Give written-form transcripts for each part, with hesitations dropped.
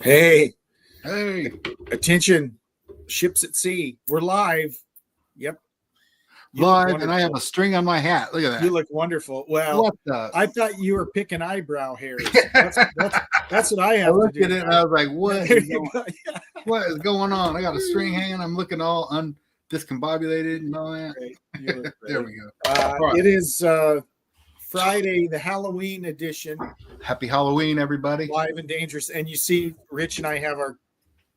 Hey, Hey, attention, ships at sea. We're live. Yep. You look live, and I have wonderful. a string on my hat. Look at that. You look wonderful. Well, What the? I thought you were picking eyebrow hairs. That's what I I have to looked do. at it and now. I was like, what There is you going, go. Yeah. what is going on? I got a string hanging. I'm looking all discombobulated and all that. Great. You look There great. we go. Right. It is Friday, the Halloween edition, Happy Halloween, everybody. live and dangerous. And you see, Rich and I have our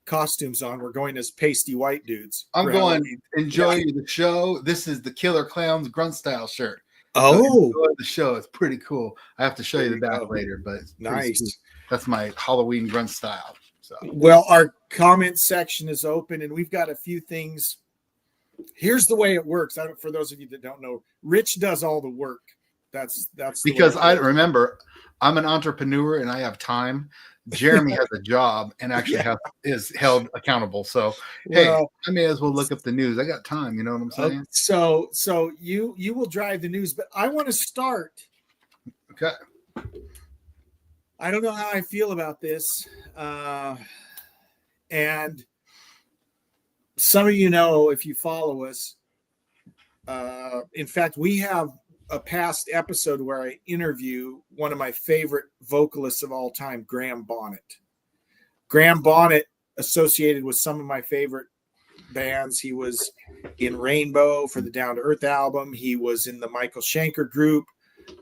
costumes on. We're going as pasty white dudes. I'm for going Halloween. enjoy the show. This is the Killer Clowns grunt style shirt. Oh, Enjoy the show. It's pretty cool. I have to show you the There you back go. later, but it's pretty nice. sweet. That's my Halloween grunt style. So Well, our comment section is open, and we've got a few things. Here's the way it works. For those of you that don't know, Rich does all the work. That's the way because it I works. remember I'm an entrepreneur and I have time. Jeremy has a job and actually is held accountable. So hey, Well, I may as well look up the news. I got time. You know what I'm saying? so you will drive the news, but I want to start. Okay. I don't know how I feel about this, and some of you know if you follow us. In fact, we have a past episode where I interview one of my favorite vocalists of all time, Graham Bonnet. Graham Bonnet associated with some of my favorite bands. He was in Rainbow for the Down to Earth album. He was in the Michael Schenker group.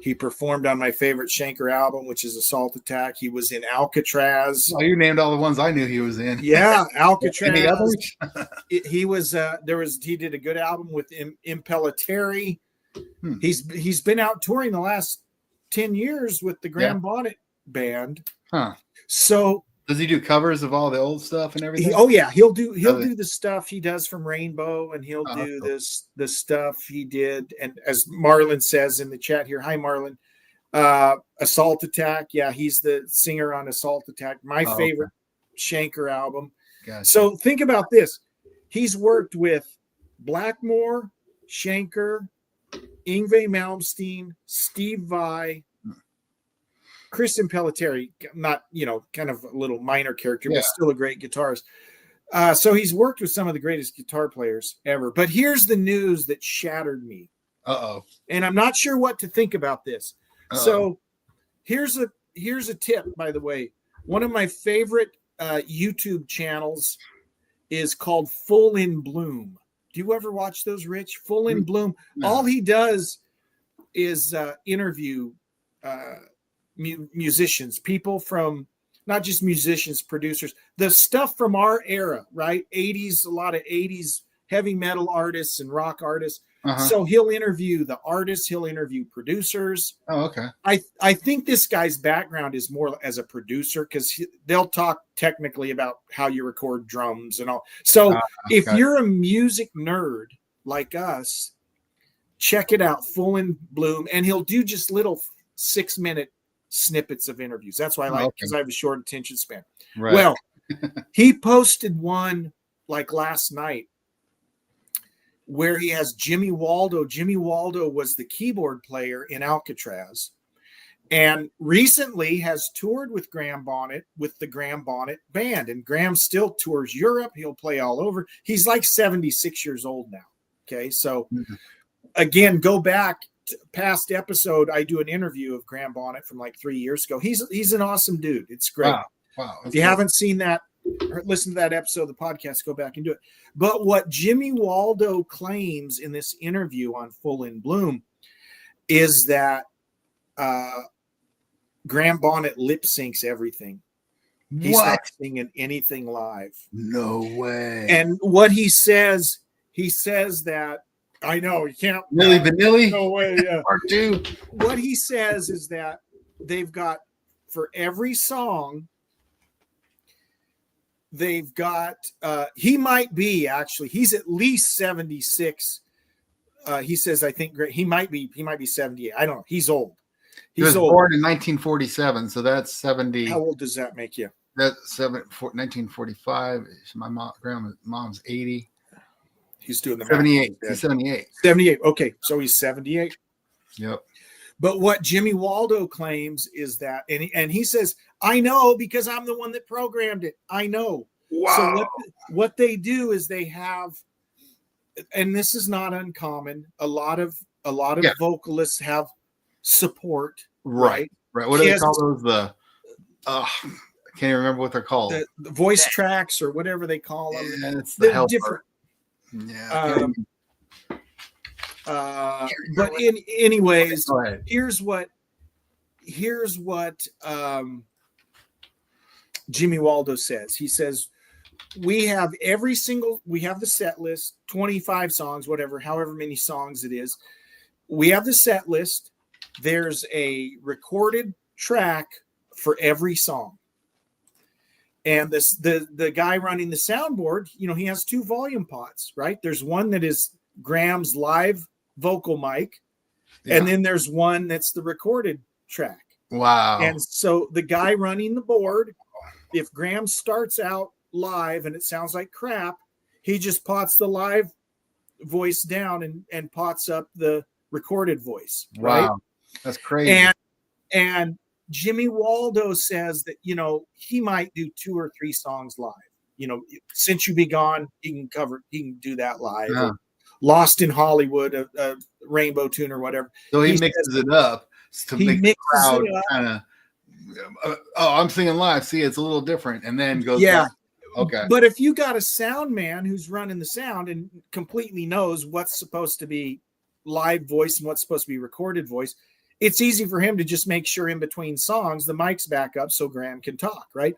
He performed on my favorite Schenker album, which is Assault Attack. He was in Alcatraz. Well, you named all the ones I knew he was in. Yeah, Alcatraz. Any others? He was he did a good album with Impellitteri. He's been out touring the last 10 years with the Graham Bonnet band. Huh. So does he do covers of all the old stuff and everything? He'll do the stuff he does from Rainbow, and he'll do the stuff he did. And as Marlon says in the chat here, hi Marlon, Assault Attack. Yeah, he's the singer on Assault Attack, my favorite Schenker album. Gotcha. So think about this. He's worked with Blackmore, Schenker, Yngwie Malmsteen, Steve Vai, Chris Impellitteri, not, kind of a little minor character, but still a great guitarist. So he's worked with some of the greatest guitar players ever. But here's the news that shattered me. And I'm not sure what to think about this. So here's a tip, by the way. One of my favorite YouTube channels is called Full in Bloom. Do you ever watch those, Rich? Full in Bloom. No. All he does is interview musicians, people from, not just musicians, producers, the stuff from our era, right? 80s, a lot of 80s heavy metal artists and rock artists. So he'll interview the artists, he'll interview producers. Oh, okay. I think this guy's background is more as a producer, because they'll talk technically about how you record drums and all. So if you're a music nerd like us, check it out, Full in Bloom. And he'll do just little 6-minute snippets of interviews. That's why I like, because I have a short attention span. Right. Well, he posted one like last night where he has Jimmy Waldo. Jimmy Waldo was the keyboard player in Alcatraz, and recently has toured with Graham Bonnet, with the Graham Bonnet band. And Graham still tours Europe. He'll play all over. He's like 76 years old now. Okay. So again, go back to past episode. I do an interview of Graham Bonnet from like 3 years ago. He's an awesome dude. It's great. Wow. If you haven't seen that, or listen to that episode of the podcast, go back and do it. But what Jimmy Waldo claims in this interview on Full in Bloom is that Graham Bonnet lip syncs everything. He's not singing anything live. No way. And what he says that, I know you can't. Milli Vanilli? No way. Yeah. Part 2. What he says is that they've got, for every song, they've got, he might be actually, he's at least 76. He says, I think he might be 78. I don't know. He's old. He was born in 1947, so that's 70. How old does that make you? That's 1945. My grandma's 80. He's doing the 78. He's 78. 78. Okay, so he's 78. Yep. But what Jimmy Waldo claims is that, and he says, I know because I'm the one that programmed it. I know. Wow. So what they do is they have, and this is not uncommon. A lot of vocalists have support. Right. What do they call those? I can't even remember what they're called. The voice tracks or whatever they call them. Yeah, it's the helper. Different. Yeah. But anyways, okay, here's what Jimmy Waldo says. He says, we have the set list, 25 songs, however many songs it is. We have the set list. There's a recorded track for every song. And the guy running the soundboard, he has 2 volume pots, right? There's one that is Graham's live vocal mic, and then there's one that's the recorded track. Wow. And so the guy running the board, if Graham starts out live and it sounds like crap, he just pots the live voice down and pots up the recorded voice. Right? Wow. That's crazy. And Jimmy Waldo says that, he might do 2 or 3 songs live. Since You Be Gone, he can do that live. Yeah. Lost in Hollywood, a rainbow tune or whatever. So he mixes it up to make the crowd kind of, I'm singing live. See, it's a little different. And then goes back. Okay. But if you got a sound man who's running the sound and completely knows what's supposed to be live voice and what's supposed to be recorded voice, it's easy for him to just make sure in between songs the mic's back up so Graham can talk, right?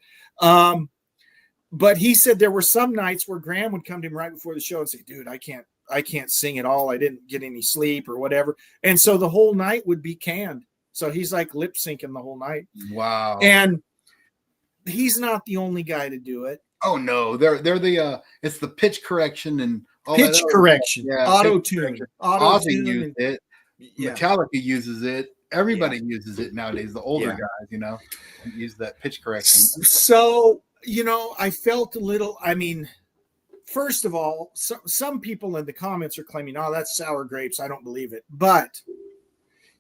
But he said there were some nights where Graham would come to him right before the show and say, dude, I can't sing at all. I didn't get any sleep or whatever. And so the whole night would be canned. So he's like lip syncing the whole night. Wow. And he's not the only guy to do it. Oh no, they're the it's the pitch correction and all pitch correction, auto tune. Ozzy used it. Yeah. Metallica uses it. Everybody uses it nowadays. The older guys, use that pitch correction. So, I felt a little, first of all, some people in the comments are claiming, oh, that's sour grapes. I don't believe it. But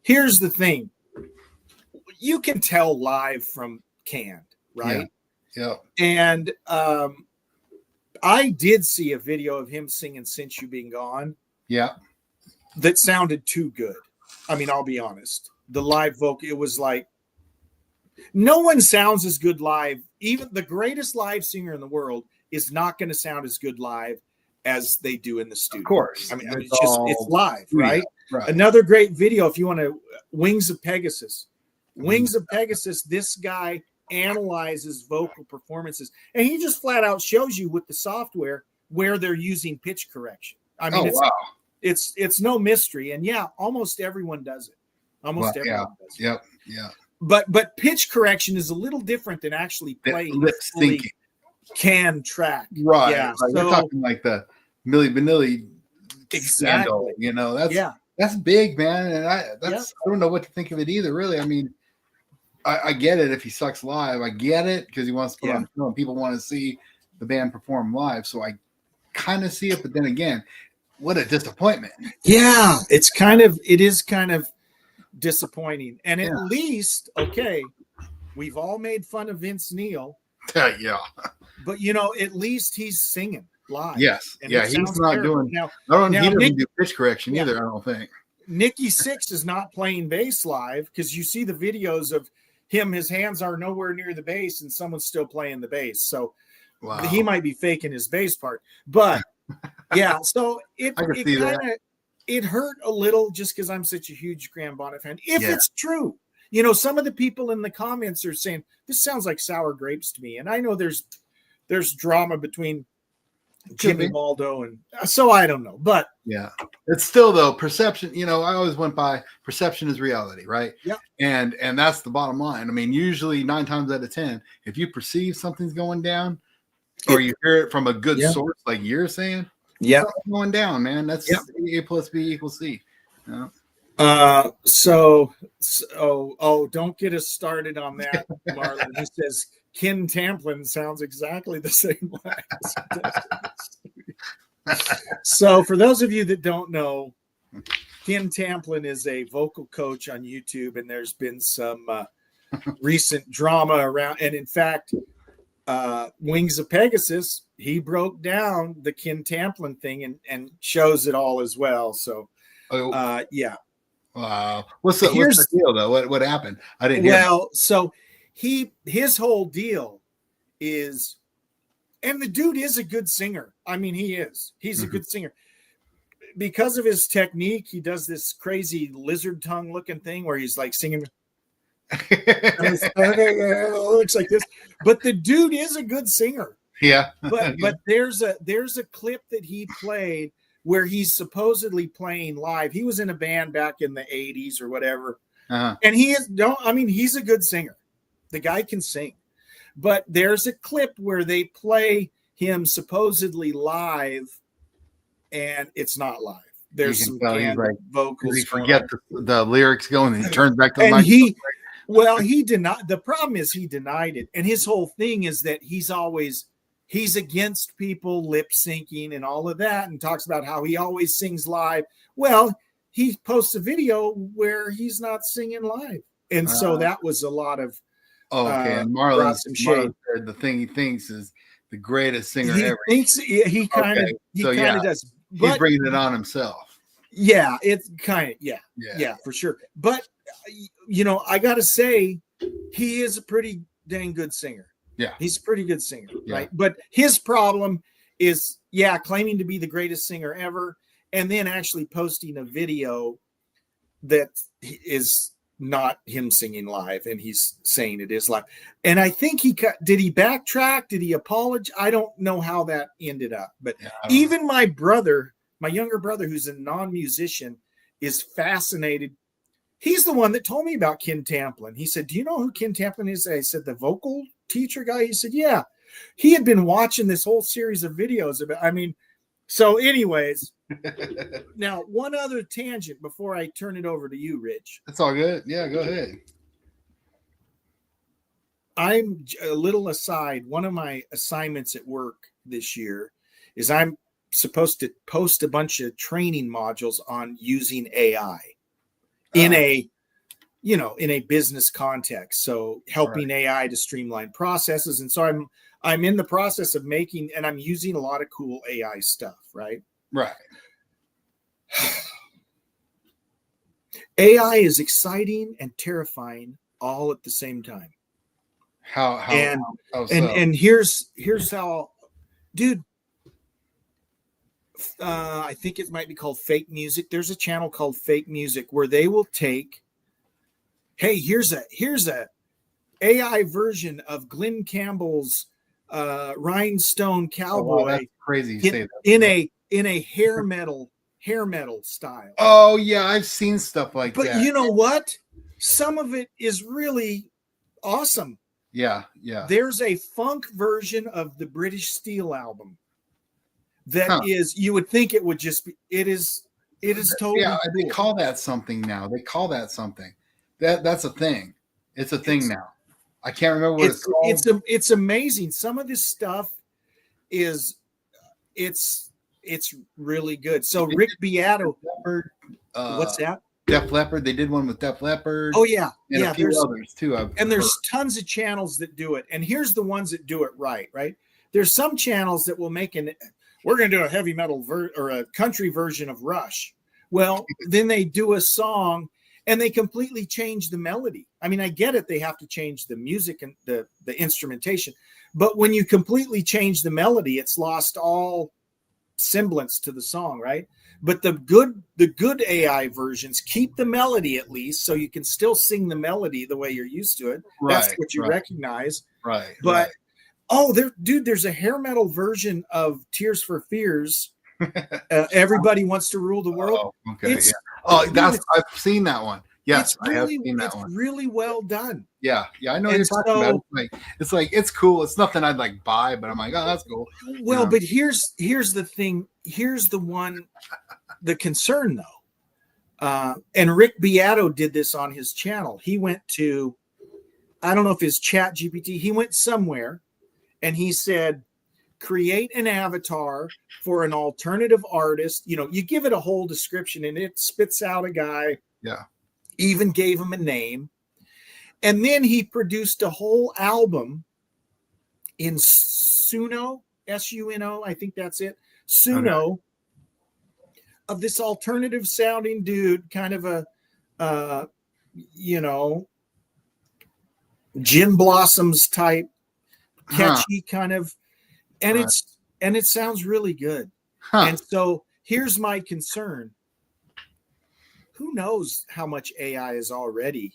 here's the thing. You can tell live from canned, right? Yeah. And I did see a video of him singing Since You Been Gone. Yeah. That sounded too good. I'll be honest. The live vocal, it was like, no one sounds as good live. Even the greatest live singer in the world is not going to sound as good live as they do in the studio. Of course. It's live, right? Right. Another great video, if you want to, Wings of Pegasus. Wings of Pegasus, this guy analyzes vocal performances, and he just flat out shows you with the software where they're using pitch correction. It's no mystery, and almost everyone does it. Everyone does it. Yep. Yeah. But pitch correction is a little different than actually playing lip syncing canned track. Right. Yeah. Like we're talking like the Milli Vanilli scandal. That's big, man. And I don't know what to think of it either, really. I get it if he sucks live. I get it because he wants to put on film. People want to see the band perform live. So I kind of see it, but then again, what a disappointment. Yeah, it is kind of disappointing. And at least, we've all made fun of Vince Neil. Yeah. But at least he's singing live. Yes. And he's not terrible. doing he doesn't do pitch correction either, I don't think. Nikki Sixx is not playing bass live because you see the videos of him, his hands are nowhere near the bass and someone's still playing the bass. So he might be faking his bass part. But so it hurt a little just because I'm such a huge Graham Bonnet fan. If it's true, some of the people in the comments are saying this sounds like sour grapes to me. And I know there's drama between Jimmy Waldo and so I don't know, but it's still though perception. I always went by perception is reality, right? Yeah, and that's the bottom line. Usually 9 times out of 10, if you perceive something's going down, or you hear it from a good source, like you're saying, something's going down, man. That's A plus B equals C. So don't get us started on that, Marlon. He says Ken Tamplin sounds exactly the same way. So for those of you that don't know, Ken Tamplin is a vocal coach on YouTube, and there's been some recent drama around. And in fact, Wings of Pegasus, he broke down the Ken Tamplin thing and shows it all as well. So, yeah. Wow. What's the deal though? What happened? I didn't hear. Well, so his whole deal is, and the dude is a good singer. I mean, he's a good singer. Because of his technique, he does this crazy lizard tongue looking thing where he's like singing. Looks like this, but the dude is a good singer. Yeah. but there's a clip that he played where he's supposedly playing live. He was in a band back in the 80s or whatever. And he's a good singer. The guy can sing. But there's a clip where they play him supposedly live, and it's not live. There's some canned vocals. He forget the lyrics going, and he turns back to the mic. He denied. The problem is he denied it, and his whole thing is that he's against people lip syncing and all of that, and talks about how he always sings live. Well, he posts a video where he's not singing live, and so that was a lot of. And Marlon said the thing he thinks is the greatest singer ever. He kind of does. But he's bringing it on himself. Yeah, it's kind of yeah, for sure. But I got to say, he is a pretty dang good singer. Yeah, he's a pretty good singer, right? But his problem is, claiming to be the greatest singer ever, and then actually posting a video that is not him singing live, and he's saying it is live. And I think did he backtrack? Did he apologize? I don't know how that ended up. But even my younger brother, who's a non-musician, is fascinated. He's the one that told me about Ken Tamplin. He said, "Do you know who Ken Tamplin is?" I said, "The vocal teacher guy." He said, "Yeah." He had been watching this whole series of videos about. So anyways. Now, one other tangent before I turn it over to you, Rich. That's all good. Yeah, go ahead. I'm a little aside. One of my assignments at work this year is I'm supposed to post a bunch of training modules on using AI in a business context. So helping AI to streamline processes. And so I'm in the process of making, and I'm using a lot of cool AI stuff, right? Right. AI is exciting and terrifying all at the same time. How so? And here's how, dude. I think it might be called Fake Music. There's a channel called Fake Music where they will take, hey, here's a AI version of Glenn Campbell's Rhinestone Cowboy. Oh, wow, that's crazy you say that. In a hair metal style. Oh yeah, I've seen stuff like that. But you know what? Some of it is really awesome. Yeah. There's a funk version of the British Steel album that is, you would think it would just be, it is totally cool. They call that something now. That's a thing. It's a thing now. I can't remember what it's called. It's amazing. Some of this stuff is it's really good. So Rick Beato, what's that? Def Leppard. They did one with Def Leppard. Oh yeah, and a few others too. There's tons of channels that do it. And here's the ones that do it right. There's some channels that will make we're going to do a heavy metal or a country version of Rush. Well, then they do a song and they completely change the melody. I mean, I get it. They have to change the music and the instrumentation, but when you completely change the melody, it's lost all semblance to the song, right? But the good AI versions keep the melody at least, so you can still sing the melody the way you're used to it. That's what you recognize, right? But there's a hair metal version of Tears for Fears. Everybody Wants to Rule the World. Oh, okay. I've seen that one. Yes, I have seen that one. It's really well done. Yeah, I know what you're talking about. It's cool. It's nothing I'd buy, but I'm like, oh, that's cool. Well, but here's the thing. Here's the concern though. And Rick Beato did this on his channel. He went to, I don't know if it's Chat GPT. He went somewhere, and he said, create an avatar for an alternative artist. You give it a whole description and it spits out a guy. Yeah. Even gave him a name. And then he produced a whole album in Suno, Suno, I think that's it. Suno, of this alternative sounding dude, kind of a, Gin Blossoms type, catchy kind of, and it sounds really good. And so here's my concern. Who knows how much AI is already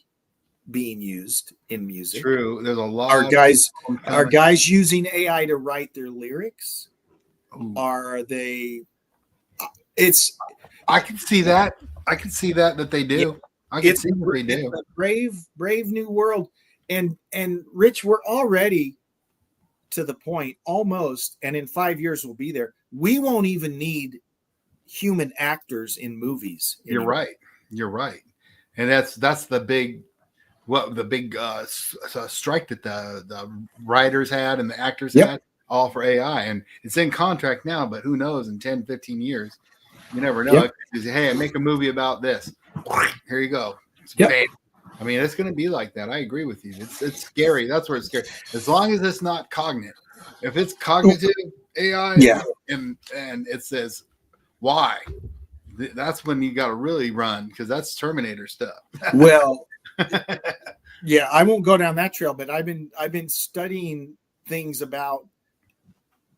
being used in music? True. There's a lot. Are guys using AI to write their lyrics? Ooh. Are they? I can see that. I can see that they do. Yeah. I can see that they do. It's a brave new world. And Rich, we're already to the point almost, and in 5 years we'll be there. We won't even need human actors in movies anymore. You're right. And that's the big strike that the writers had and the actors had, all for AI. And it's in contract now, but who knows, in 10, 15 years, you never know. Yep. Hey, make a movie about this. Here you go. I mean, it's going to be like that. I agree with you. It's scary. That's where it's scary. As long as it's not cognitive. If it's cognitive AI and it says why, that's when you got to really run, because that's Terminator stuff. Well, yeah, I won't go down that trail, but I've been studying things about.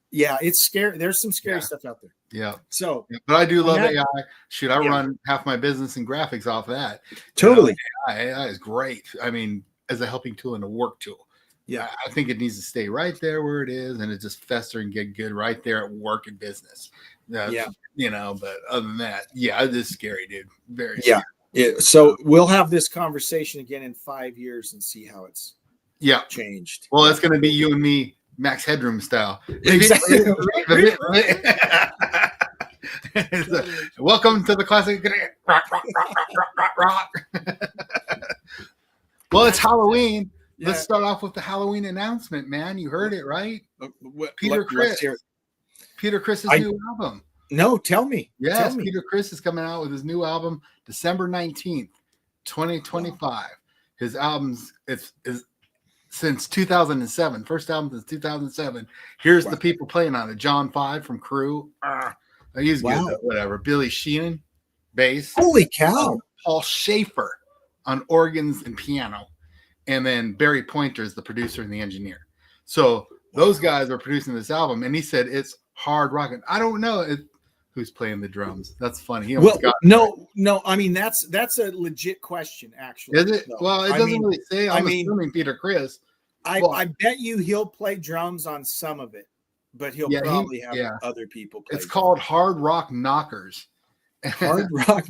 Yeah, it's scary. There's some scary stuff out there. Yeah. So, but I do love AI. Shoot, I run half my business in graphics off that. Totally. AI is great. I mean, as a helping tool and a work tool. Yeah. I think it needs to stay right there where it is, and it just fester and get good right there at work and business. But other than that, it is scary, dude. Very scary. Yeah. So we'll have this conversation again in 5 years and see how it's changed. Well, it's going to be you and me, Max Headroom style. Exactly. Welcome to the classic rock. Well, it's Halloween. Yeah. Let's start off with the Halloween announcement, man. You heard it, right? Peter Criss. Peter Criss's new album. No, tell me. Yes, Peter Criss is coming out with his new album December 19th, 2025. Wow. His albums is since 2007. First album since 2007. Here's the people playing on it. John 5 from Crew. He's good. Whatever. Billy Sheehan, bass. Holy cow. Paul Schaefer on organs and piano. And then Barry Pointer is the producer and the engineer. So those guys are producing this album. And he said it's hard rocking. I don't know who's playing the drums. That's funny. No. I mean, that's a legit question, actually. Is it? So, well, it doesn't really say. I'm assuming Peter Criss. I bet you he'll play drums on some of it, but he'll probably have other people play. It's called Hard Rock Knockers. Hard Rock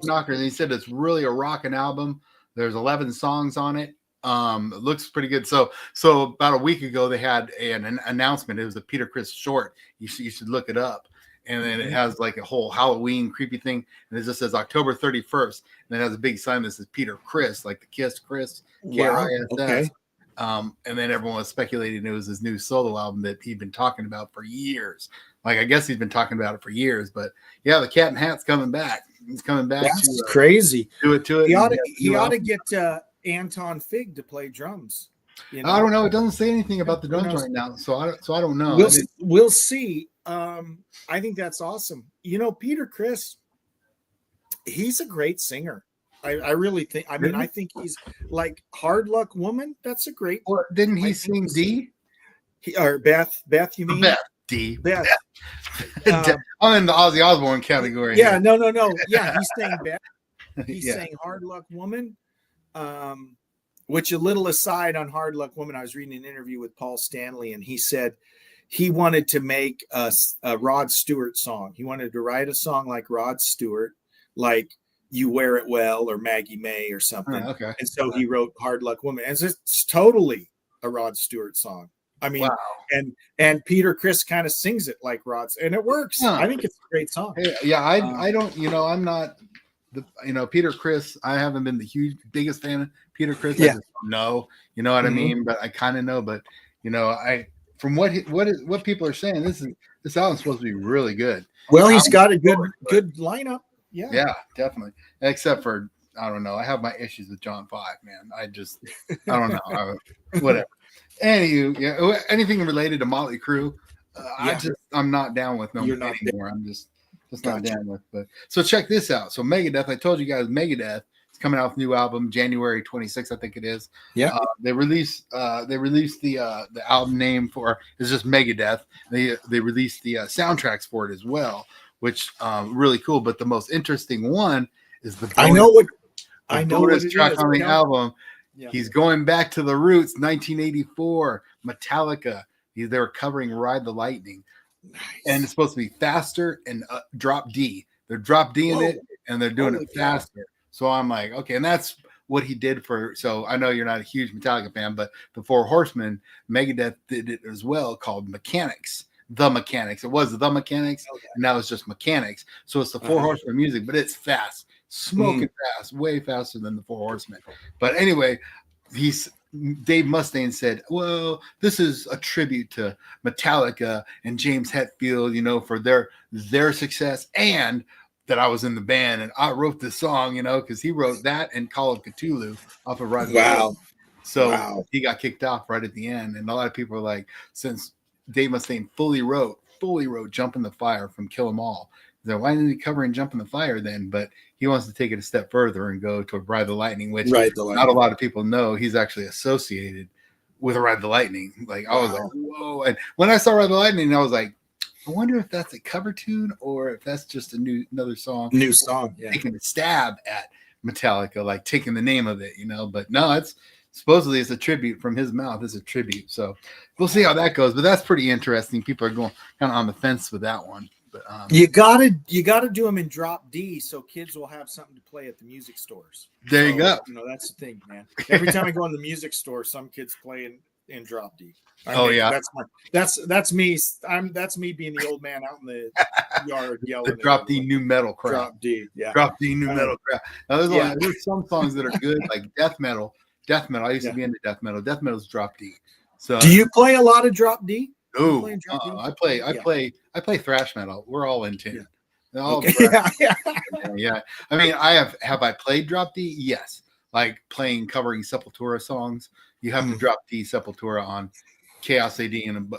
Knockers. And he said it's really a rocking album. There's 11 songs on it. It looks pretty good. So about a week ago, they had an announcement. It was a Peter Criss short. You should look it up. And then it has like a whole Halloween creepy thing. And it just says October 31st. And it has a big sign that says Peter Criss, like the Kiss Chris. K-R-I-S-S. Okay. And then everyone was speculating it was his new solo album that he'd been talking about for years. Like, I guess he's been talking about it for years. But yeah, the Cat in Hat's coming back. He's coming back. That's crazy. Do it to it. He ought to get Anton Fig to play drums. I don't know. It doesn't say anything about the drums right now, so I don't know. We'll see. I think that's awesome. Peter Criss, he's a great singer. I really think. I mean, I think he's like Hard Luck Woman. That's a great. Or didn't he sing D? Or Beth? You mean Beth? D. Beth. I'm in the Ozzy Osbourne category. Yeah, no. Yeah, he's saying Beth. He's saying Hard Luck Woman. Which, a little aside on Hard Luck Woman, I was reading an interview with Paul Stanley, and he said he wanted to make a Rod Stewart song. He wanted to write a song like Rod Stewart, like You Wear It Well or Maggie May or something. Okay. And so he wrote Hard Luck Woman. And it's totally a Rod Stewart song. I mean, and Peter Criss kind of sings it like Rod's, and it works. I think it's a great song. I don't, I'm not, Peter Criss, I haven't been the biggest fan of Peter Criss. I just don't know, you know what I mean? But I kind of know, but, from what people are saying, this album's supposed to be really good. Well, he's got a good lineup. Yeah, definitely. Except for, I don't know. I have my issues with John 5, man. I don't know. Whatever. Anywho, yeah, anything related to Motley Crue, I'm not down with them anymore. I'm just not down with. But so check this out. So Megadeth, I told you guys, Megadeth is coming out with a new album January 26th, I think it is. Yeah. They released the album name for it's just Megadeth. They released the soundtracks for it as well, which really cool. But the most interesting one is the bonus track on the album. Yeah. He's going back to the roots, 1984, Metallica. They were covering Ride the Lightning. Nice. And it's supposed to be faster and drop D. They're drop D in it, and they're doing it faster. So I'm like, okay, and that's what he did for. So I know you're not a huge Metallica fan, but the Four Horsemen, Megadeth did it as well, called Mechanics. The Mechanics. It was the Mechanics, and now it's just Mechanics. So it's the Four Horsemen music, but it's fast. Smoking fast, way faster than the Four Horsemen. But anyway, Dave Mustaine said, well, this is a tribute to Metallica and James Hetfield, for their success, and that I was in the band and I wrote this song, because he wrote that and Call of Cthulhu off of Rise of the Lightning. So he got kicked off right at the end. And a lot of people are like, since Dave Mustaine fully wrote Jump in the Fire from Kill 'Em All, then why didn't he cover and Jump in the Fire then? But he wants to take it a step further and go to Ride the Lightning, which not a lot of people know he's actually associated with Ride the Lightning. Like, I was like, whoa. And when I saw Ride the Lightning, I was like, I wonder if that's a cover tune or if that's just another song. New song. Yeah. Taking a stab at Metallica, like taking the name of it, But no, it's supposedly it's a tribute from his mouth. It's a tribute. So we'll see how that goes. But that's pretty interesting. People are going kind of on the fence with that one. But you gotta do them in drop D so kids will have something to play at the music stores. There you go. That's the thing, man. Every time I go in the music store, some kids play in drop D. That's me. That's me being the old man out in the yard yelling. The drop D new metal crap. Drop D, yeah. Drop D new metal crap. Now, there's some songs that are good, like death metal. Death metal. I used to be into death metal. Death metal is drop D. So do you play a lot of drop D? Oh, I play thrash metal. We're all in tune. Yeah. I mean, have I played drop D? Yes. Like covering Sepultura songs. You have to drop D Sepultura on Chaos AD and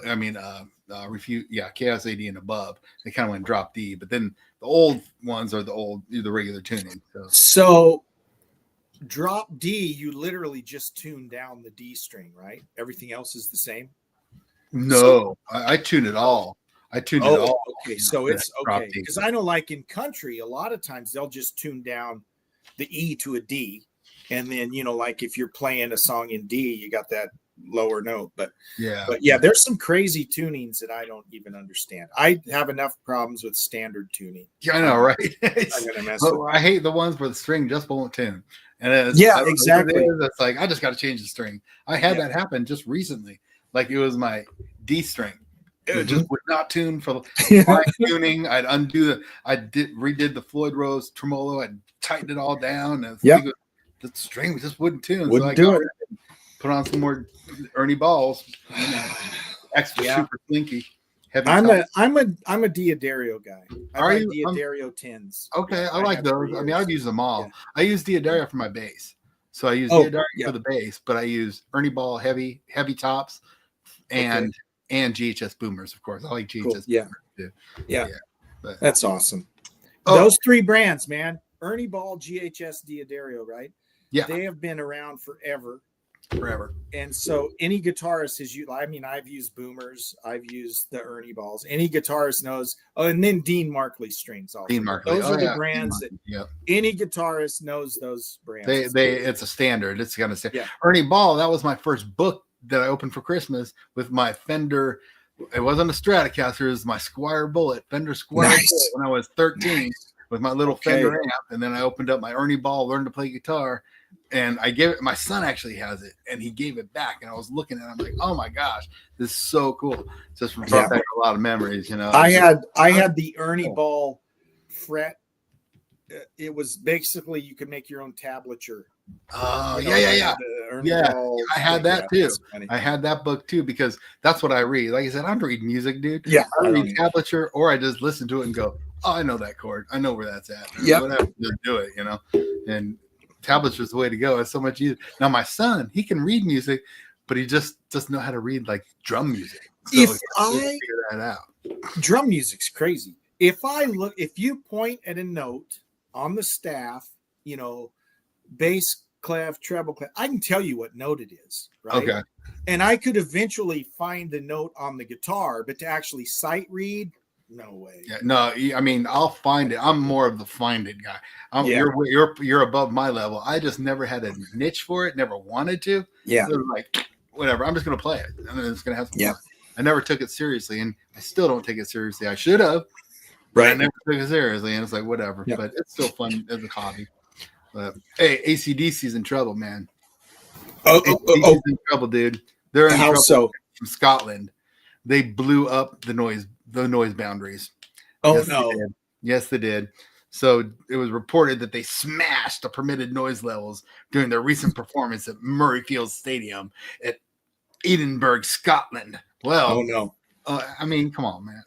Chaos AD and above. They kind of went drop D, but then the old ones are the regular tuning. So drop D, you literally just tune down the D string, right? Everything else is the same. No, I tune it all. It all. Okay, so it's okay. Because I know, like in country, a lot of times they'll just tune down the E to a D, and then like if you're playing a song in D, you got that lower note. But there's some crazy tunings that I don't even understand. I have enough problems with standard tuning. Yeah, I know, right? I hate the ones where the string just won't tune. And exactly. It's like I just got to change the string. I had that happen just recently. Like it was my D string. It just would not tune for fine tuning. I'd redid the Floyd Rose tremolo. I'd tightened it all down. And the string just wouldn't tune. Wouldn't do it. Put on some more Ernie balls. Extra super slinky. I'm a Diodario guy. Are you? Diodario 10s. Okay, I like those. I mean, I've used them all. Yeah. I use Diodario for my bass. So I use Diodario for the bass, but I use Ernie Ball heavy tops and GHS boomers, of course. I like GHS boomers too. Yeah. That's awesome. Those three brands, man. Ernie Ball, GHS, Diodario, right? Yeah. They have been around forever. And so any guitarist I've used boomers, I've used the Ernie Balls. Any guitarist knows. Oh, and then Dean Markley strings also. Dean Markley. Those are the brands that any guitarist knows those brands. It's a standard. It's gonna say Ernie Ball. That was my first book that I opened for Christmas with my Fender. It wasn't a Stratocaster, it was my Squire Bullet, Fender Squire Bullet when I was 13 with my little Fender amp. And then I opened up my Ernie Ball, learned to play guitar. And I gave it, my son actually has it, and he gave it back. And I was looking at it, I'm like, oh my gosh, this is so cool. Just brought back a lot of memories, I had the Ernie Ball fret. It was basically you could make your own tablature Oh, You know, yeah. Ernie Yeah, Ball. I had that too. that's funny. I had that book too because that's what I read. Like I said, I'm reading music, dude. Yeah, I I read don't tablature, or I just listen to it and go, "Oh, I know that chord. I know where that's at." Or Yep. whatever, just do it, you know. And tablature is the way to go. It's so much easier. Now, my son, he can read music, but he just doesn't know how to read like drum music. So If he has to I figure that out. drum music's crazy. If you point at a note on the staff, you know, bass clef, treble clef, I can tell you what note it is, right? Okay. And I could eventually find the note on the guitar, but to actually sight read, no way. Yeah, no, I mean, I'll find it. I'm more of the find it guy. Yeah. You're above my level. I just never had a niche for it. Never wanted to. Yeah. So it was like, whatever. I'm just gonna play it. I'm just gonna have some Yeah. fun. I never took it seriously, and I still don't take it seriously. I should have, but I Right. never took it seriously, and it's like whatever. Yeah. But it's still fun as a hobby. But hey, AC/DC's in trouble, man. AC/DC's in trouble, dude. They're in How trouble so? from Scotland. They blew up the noise boundaries. Oh Yes, no. they did. Yes, they did. So it was reported that they smashed the permitted noise levels during their recent performance at Murrayfield Stadium at Edinburgh, Scotland. Well, Oh no. I mean, come on, man.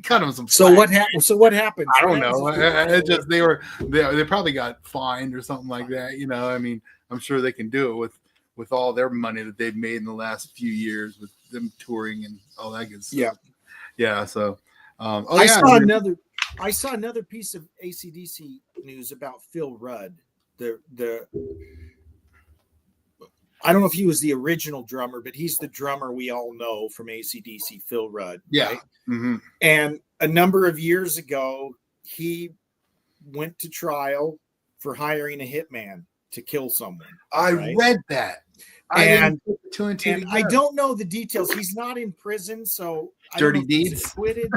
Cut them some So slack. what happened? So what happened? I don't know. It just they probably got fined or something like that. You know, I mean, I'm sure they can do it with all their money that they've made in the last few years with them touring and all that good stuff. Yeah. Yeah. So, I saw another piece of AC/DC news about Phil Rudd. I don't know if he was the original drummer, but he's the drummer we all know from AC/DC, Phil Rudd. Yeah. Right? Mm-hmm. And a number of years ago, he went to trial for hiring a hitman to kill someone. I right? read that. And, put the two and two and I together. don't know the details. He's not in prison, so Dirty I don't know if he's deeds? acquitted.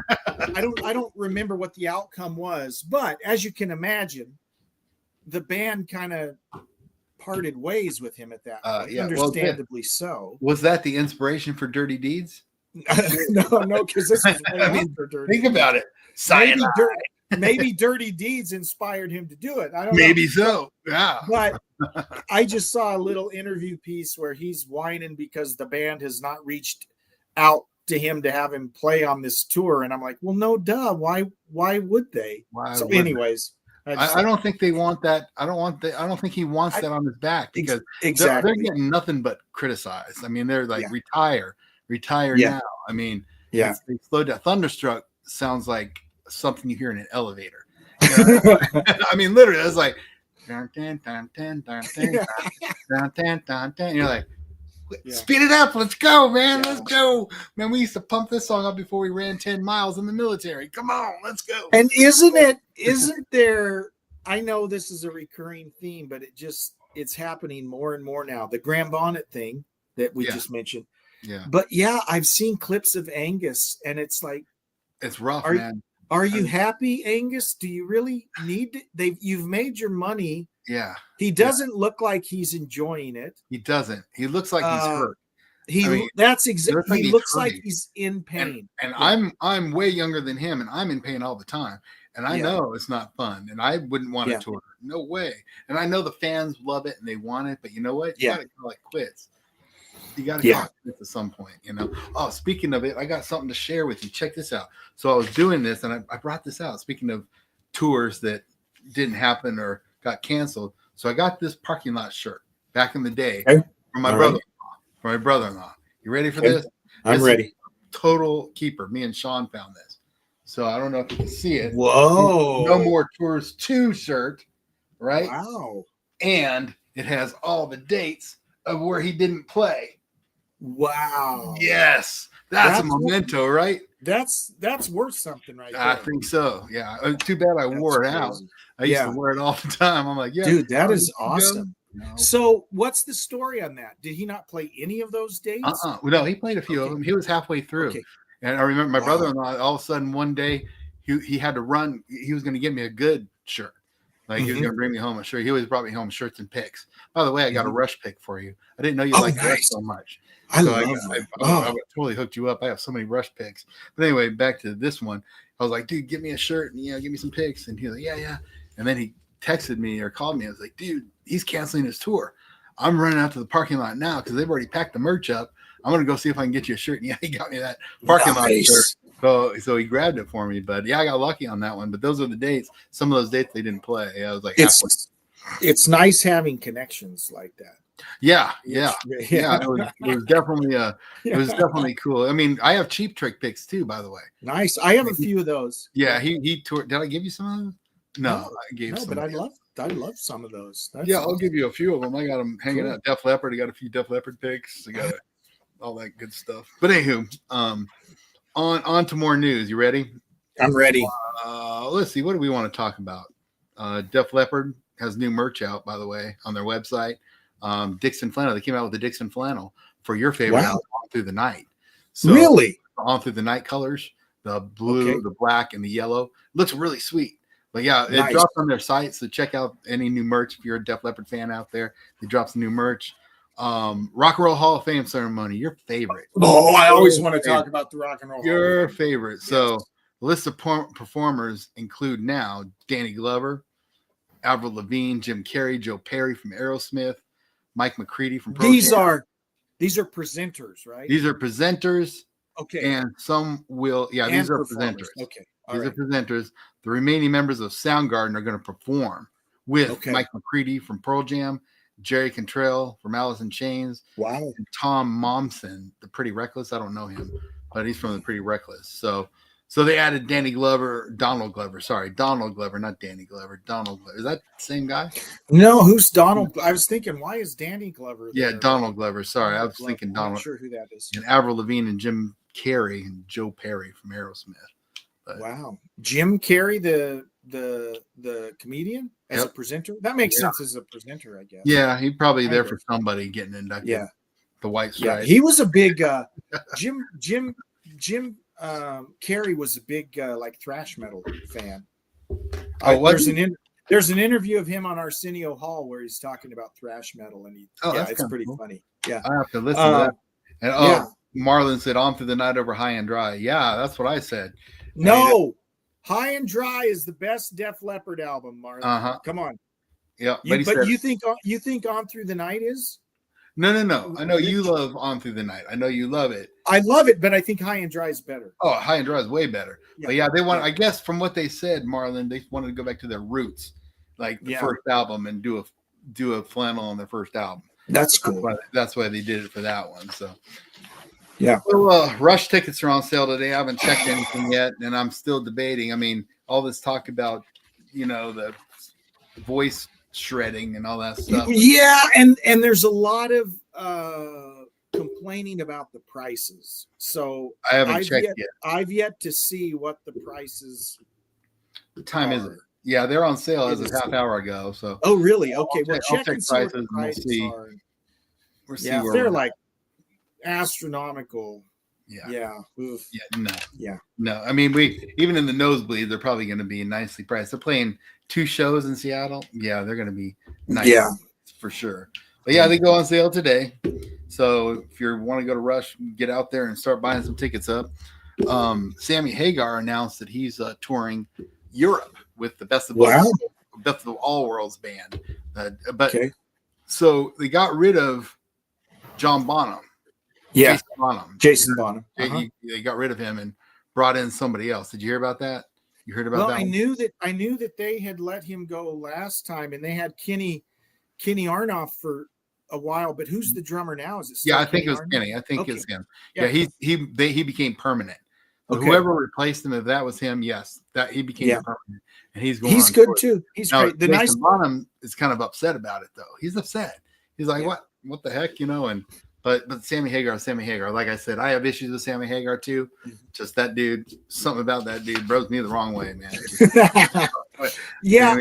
I don't remember what the outcome was, but as you can imagine, the band kind of parted ways with him at that point. Yeah, well, understandably so. Was that the inspiration for Dirty Deeds? no, because this is way I mean, after Dirty Think about it. Maybe, Cyanide. maybe Dirty Deeds inspired him to do it. I don't Maybe know. so. Yeah. But I just saw a little interview piece where he's whining because the band has not reached out to him to have him play on this tour. And I'm like, well, no, duh. Why would they? So anyways, I don't think they want that. I don't think he wants that on his back because exactly. they're getting nothing but criticized. I mean, they're like, retire Yeah. now. I mean, Yeah. they slowed down. Thunderstruck sounds like something you hear in an elevator. You know? I mean, literally, it's like, dun, dun, dun, dun, dun, dun, dun, dun, dun, dun. You're like, speed it up. Let's go, man. Let's go. Man, we used to pump this song up before we ran 10 miles in the military. Come on, let's go. And isn't there, I know this is a recurring theme, but it's happening more and more now. The Graham Bonnet thing that we just mentioned. Yeah. But yeah, I've seen clips of Angus and it's like, it's rough, man. Are you happy, Angus? Do you really need you've made your money. Yeah. He doesn't look like he's enjoying it. He doesn't. He looks like he's hurt. That's exactly. He looks like he's in pain. And I'm way younger than him, and I'm in pain all the time. And I know it's not fun, and I wouldn't want to tour. No way. And I know the fans love it and they want it, but you know what? You gotta call it quits. You gotta call it quits at some point, you know. Oh, speaking of it, I got something to share with you. Check this out. So I was doing this, and I brought this out. Speaking of tours that didn't happen or got canceled, so I got this parking lot shirt back in the day from my brother-in-law. You ready for this? I'm ready. Total keeper. Me and Sean found this. So I don't know if you can see it. Whoa. No More Tours 2 shirt, right? Wow. And it has all the dates of where he didn't play. Wow. Yes. That's a memento, right? That's worth something right there. I think so. Yeah. Too bad I wore it out. I used to wear it all the time. I'm like, dude, that is awesome. No. So what's the story on that? Did he not play any of those dates? No, he played a few of them. He was halfway through. Okay. And I remember my brother-in-law, all of a sudden one day he had to run. He was going to get me a good shirt. Like he was going to bring me home a shirt. He always brought me home shirts and picks. By the way, I got a Rush pick for you. I didn't know you liked Rush so much. I would totally hooked you up. I have so many Rush picks. But anyway, back to this one. I was like, dude, get me a shirt and give me some picks. And he was like, yeah. And then he texted me or called me. I was like, dude, he's canceling his tour. I'm running out to the parking lot now because they've already packed the merch up. I'm gonna go see if I can get you a shirt. And yeah, he got me that parking lot shirt. So he grabbed it for me. But yeah, I got lucky on that one. But those are the dates. Some of those dates they didn't play. Yeah, I was like, it's nice having connections like that. Yeah. It was definitely cool. I mean, I have Cheap Trick picks too, by the way. Nice. I have a few of those. Yeah, he toured. Did I give you some of those? No, I gave some. But I love some of those. That's awesome. I'll give you a few of them. I got them hanging out. Def Leppard. I got a few Def Leppard picks. I got all that good stuff. But anywho, on to more news. You ready? I'm ready. Let's see. What do we want to talk about? Def Leppard has new merch out, by the way, on their website. Dixon Flannel. They came out with the Dixon Flannel for your favorite album, On Through the Night. So, really? On Through the Night colors, the blue, the black, and the yellow. Looks really sweet. But yeah, it drops on their site. So check out any new merch if you're a Def Leppard fan out there. They drop some new merch. Rock and Roll Hall of Fame ceremony, your favorite. Oh, I always want to talk about the Rock and Roll. Your favorite. Yes. So the list of performers include now Danny Glover, Avril Lavigne, Jim Carrey, Joe Perry from Aerosmith, Mike McCready from Pearl Jam. These are presenters, right? These are presenters. Okay. And some will, these are presenters. Okay. These are presenters. The remaining members of Soundgarden are going to perform with Mike McCready from Pearl Jam, Jerry Cantrell from Alice in Chains. Wow. And Tom Momsen, the Pretty Reckless. I don't know him, but he's from the Pretty Reckless. So they added Donald Glover, not Danny Glover. Donald Glover. Is that the same guy? No, who's Donald? I was thinking, why is Danny Glover there? Yeah, Donald Glover. Sorry, I was thinking Donald. I'm not sure who that is. And Avril Lavigne and Jim Carrey and Joe Perry from Aerosmith. But, wow. Jim Carrey, the comedian, as a presenter? That makes sense as a presenter, I guess. Yeah, he's probably there for somebody getting inducted. Yeah. The White Stripes. Yeah, he was a big Jim Carrey was a big like thrash metal fan. There's an interview of him on Arsenio Hall where he's talking about thrash metal, and it's pretty funny. Yeah, I have to listen to that. And Marlon said On Through the Night over High and Dry. Yeah, that's what I said. No, High and Dry is the best Def Leppard album, Marlon. Come on. Yeah, but you think On Through the Night is? No. I know you love On Through the Night. I know you love it. I love it, but I think High and Dry is better. Oh, High and Dry is way better. Yeah. But they want, I guess from what they said, Marlon, they wanted to go back to their roots, like the first album, and do a flannel on their first album. That's cool. That's why they did it for that one. So yeah. Well, Rush tickets are on sale today. I haven't checked anything yet, and I'm still debating. I mean, all this talk about, the voice shredding and all that stuff. Yeah, and there's a lot of complaining about the prices. So I haven't checked yet. I've yet to see what the prices. The time is it? Yeah, they're on sale as of half hour ago. So. Oh, really? Okay. Well, check and see prices what the prices are. We'll see where they're like astronomical. Yeah. Oof. No. I mean, even in the nosebleed, they're probably going to be nicely priced. They're playing 2 shows in Seattle. Yeah, they're going to be nice. Yeah, for sure. But yeah, they go on sale today. So if you want to go to Rush, get out there and start buying some tickets up. Sammy Hagar announced that he's touring Europe with the Best of All Worlds band. So they got rid of John Bonham. Yeah, Jason Bonham. They got rid of him and brought in somebody else. Did you hear about that? You heard about that? I knew that they had let him go last time, and they had Kenny Arnoff for a while. But who's the drummer now? Is it? Yeah, I think it was Kenny. I think it's him. Yeah, he became permanent. Okay. Whoever replaced him, if that was him, yes, that he became permanent, and he's going. He's good too. He's great. The Jason Bonham is kind of upset about it, though. He's upset. He's like, "What the heck?" And. But Sammy Hagar. Like I said, I have issues with Sammy Hagar too. Just that dude, something about that dude rubs me the wrong way, man. Yeah,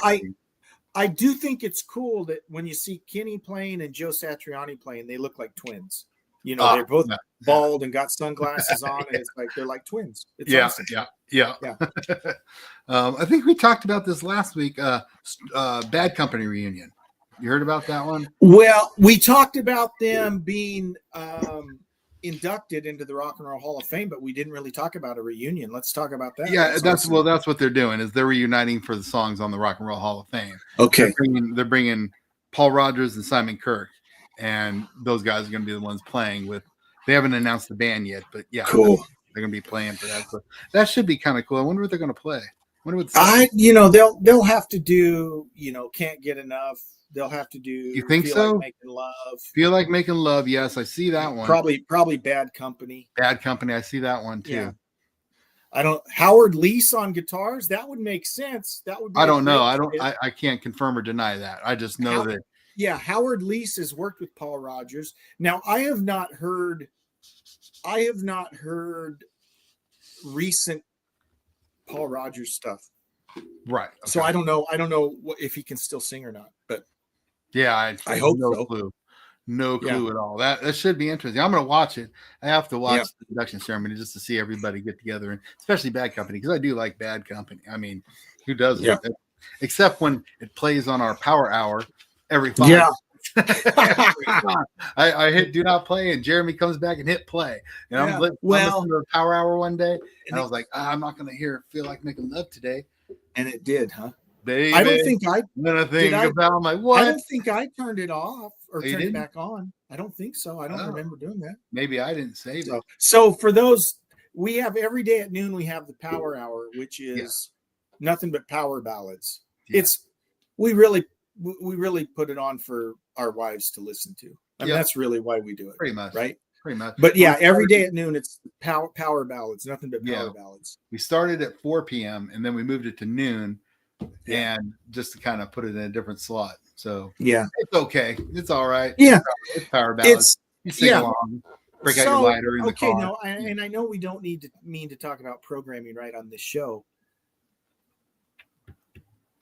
I do think it's cool that when you see Kenny playing and Joe Satriani playing, they look like twins. They're both bald and got sunglasses on, and it's like they're like twins. It's awesome. Yeah. I think we talked about this last week. Bad Company reunion. You heard about that one? Well, we talked about them being inducted into the Rock and Roll Hall of Fame, but we didn't really talk about a reunion. Let's talk about that. Yeah, that's what they're doing is they're reuniting for the songs on the Rock and Roll Hall of Fame. Okay, they're bringing Paul Rogers and Simon Kirk, and those guys are going to be the ones playing with. They haven't announced the band yet, but yeah, Cool. they're going to be playing for that. So that should be kind of cool. I wonder what they're going to play. I wonder what they'll have to do, Can't Get Enough. They'll have to do. You think Feel so? Like Making Love. Feel Like Making Love. Yes, I see that one. Probably Bad Company. Bad Company. I see that one too. Yeah. Howard Leese on guitars. That would make sense. That would. Be I don't know. I can't confirm or deny that. I just know that. Yeah, Howard Leese has worked with Paul Rogers. Now, I have not heard recent Paul Rogers stuff. Right. Okay. So I don't know if he can still sing or not. But yeah, I hope no so. Clue. No clue at all. That should be interesting. I'm going to watch it. I have to watch the induction ceremony just to see everybody get together, and especially Bad Company, because I do like Bad Company. I mean, who doesn't? Yeah. Except when it plays on our Power Hour every 5 minutes. I hit do not play, and Jeremy comes back and hit play. And I'm listening to the Power Hour one day, and I was like, I'm not going to Feel Like Making Love today. And it did, huh? Baby, I don't think I. I'm like, what? I don't think I turned it off or turned it back on. I don't think so. I don't remember doing that. Maybe I didn't save it. So for those, we have every day at noon, we have the Power Hour, which is nothing but power ballads. Yeah. We really put it on for our wives to listen to. I mean, that's really why we do it. Pretty much. Right? Pretty much. But yeah, every day at noon, it's power ballads, nothing but power ballads. We started at 4 p.m. and then we moved it to noon, and just to kind of put it in a different slot. So it's okay. It's all right. Yeah, it's power ballads. You sing along, break out your lighter in the car. No, and I know we don't mean to talk about programming right on this show,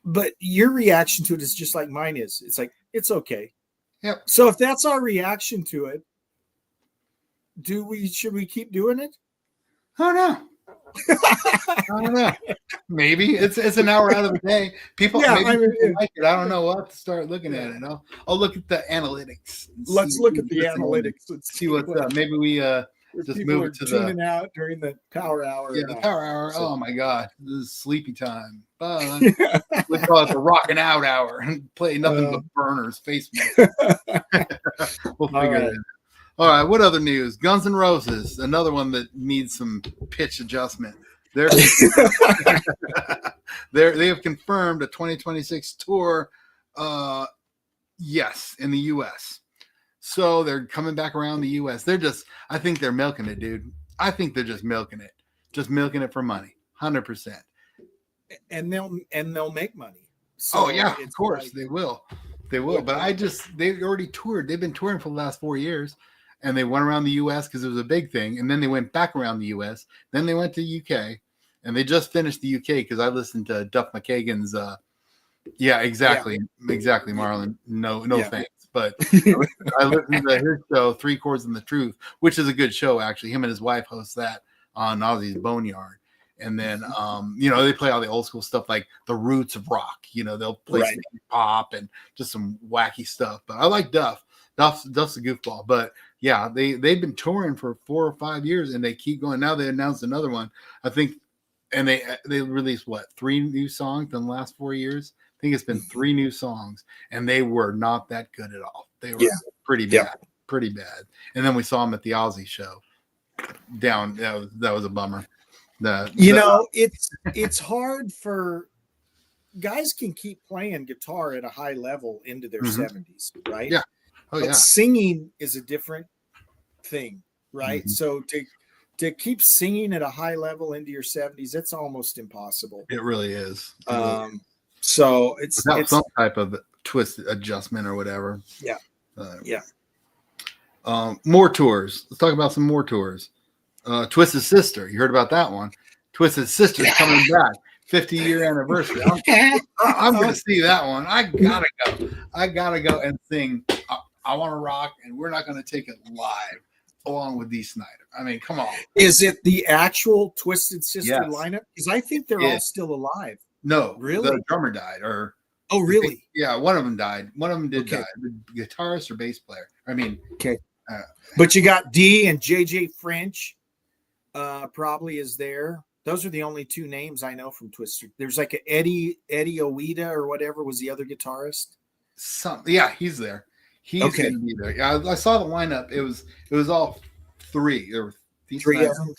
but your reaction to it is just like mine is. It's like, it's okay. Yep. So if that's our reaction to it, should we keep doing it? I don't know. I don't know. Maybe it's an hour out of the day. People like it. I don't know. We'll have to start looking at it. I'll look at the analytics. Let's look at the analytics and see what's up. Maybe we just move it to tuning out during the Power Hour. Yeah, the Power Hour. So, oh my God, this is sleepy time. But we call it the rocking out hour and play nothing but burners, face mask. We'll figure it out. All right, what other news? Guns N' Roses, another one that needs some pitch adjustment. They have confirmed a 2026 tour. Yes, in the U.S. So they're coming back around the U.S. I think they're milking it, dude. I think they're just milking it for money, 100%. And they'll make money. So of course they will. They will. But they've already toured. They've been touring for the last 4 years. And they went around the U.S. because it was a big thing. And then they went back around the U.S. Then they went to U.K. And they just finished the U.K. because I listened to Duff McKagan's. Exactly, Marlon. No thanks. But I listened to his show, 3 Chords and the Truth, which is a good show, actually. Him and his wife host that on Ozzy's Boneyard. And then, they play all the old school stuff like the roots of rock. They'll play some pop and just some wacky stuff. But I like Duff. Duff's a goofball. But yeah, they've been touring for 4 or 5 years and they keep going. Now they announced another one, I think, and they released 3 new songs in the last 4 years. I think it's been 3 new songs, and they were not that good at all. They were pretty bad. And then we saw them at the Ozzy show. That was a bummer. It's hard for guys can keep playing guitar at a high level into their 70s, right? Yeah. But singing is a different thing, right? Mm-hmm. So to keep singing at a high level into your 70s, it's almost impossible. It really is. So it's some type of twist adjustment or whatever. Yeah. More tours. Let's talk about some more tours. Twisted Sister. You heard about that one? Twisted Sister's coming back. 50-year anniversary. I'm going to see that one. I gotta go and sing I Want to Rock, and we're not going to take it live along with Dee Snider. I mean, come on. Is it the actual Twisted Sister lineup? Because I think they're all still alive. No, really? The drummer died. Oh, really? One of them died. One of them did die. The guitarist or bass player. I mean, but you got Dee and JJ French. Probably is there. Those are the only 2 names I know from Twisted. There's like Eddie Owita or whatever was the other guitarist. Yeah, he's there. He's Okay. going to be there. Yeah, I saw the lineup. It was all three. There were Three of them.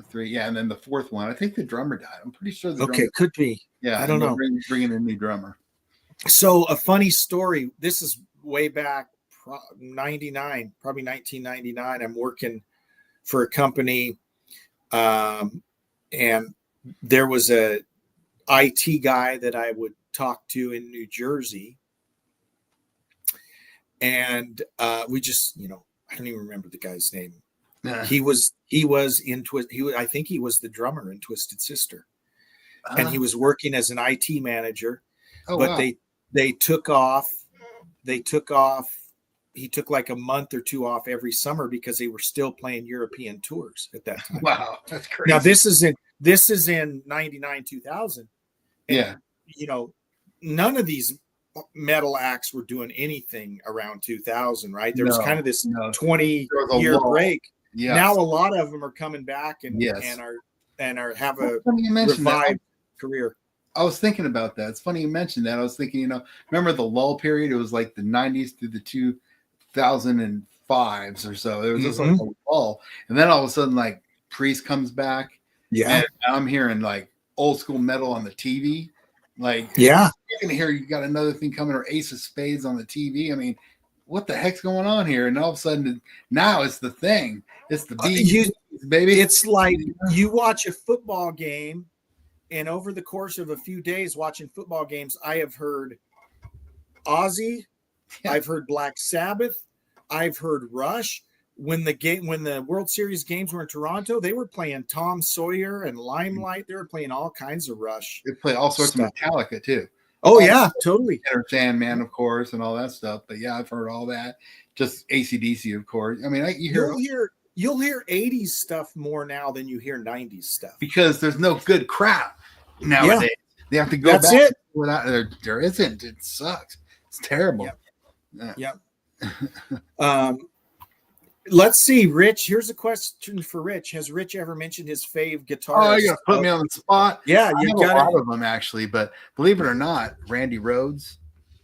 Three, yeah, and then the fourth one. I think the drummer died. I'm pretty sure the Okay, drummer. could be. Yeah, I don't know. Bringing a new drummer. So a funny story. This is way back 99, probably 1999. I'm working for a company, and there was a IT guy that I would talk to in New Jersey, and we just, I don't even remember the guy's name. Yeah. He was in I think he was the drummer in Twisted Sister, and he was working as an IT manager. Oh, but wow. they took off. He took like a month or two off every summer because they were still playing European tours at that time. Wow, that's crazy. Now this is in 99, 2000. And, yeah. None of these metal acts were doing anything around 2000, right? There was kind of this 20-year break. Yeah. Now a lot of them are coming back and are have a revived career. I was thinking about that. It's funny you mentioned that. I was thinking, remember the lull period? It was like the 90s through the 2005s or so. It was just like a lull. And then all of a sudden, like, Priest comes back. Yeah. And I'm hearing, like, old school metal on the TV. Like, yeah. You're going to hear you got another thing coming, or Ace of Spades on the TV. I mean, what the heck's going on here? And all of a sudden, now it's the thing. It's the beat, baby. It's like you watch a football game, and over the course of a few days watching football games, I have heard Ozzy, I've heard Black Sabbath, I've heard Rush. When the World Series games were in Toronto, they were playing Tom Sawyer and Limelight. They were playing all kinds of Rush. They play all sorts of Metallica too. Oh yeah, totally. Sandman, of course, and all that stuff. But yeah, I've heard all that. Just AC/DC, of course. I mean, you'll hear 80s stuff more now than you hear 90s stuff because there's no good crap nowadays. Yeah. They have to go That's back it. Without there isn't. It sucks. It's terrible. Yep. Let's see, Rich. Here's a question for Rich. Has Rich ever mentioned his fave guitarist? Oh, you gotta put me on the spot. Yeah, you got a lot of them actually, but believe it or not, Randy Rhoads.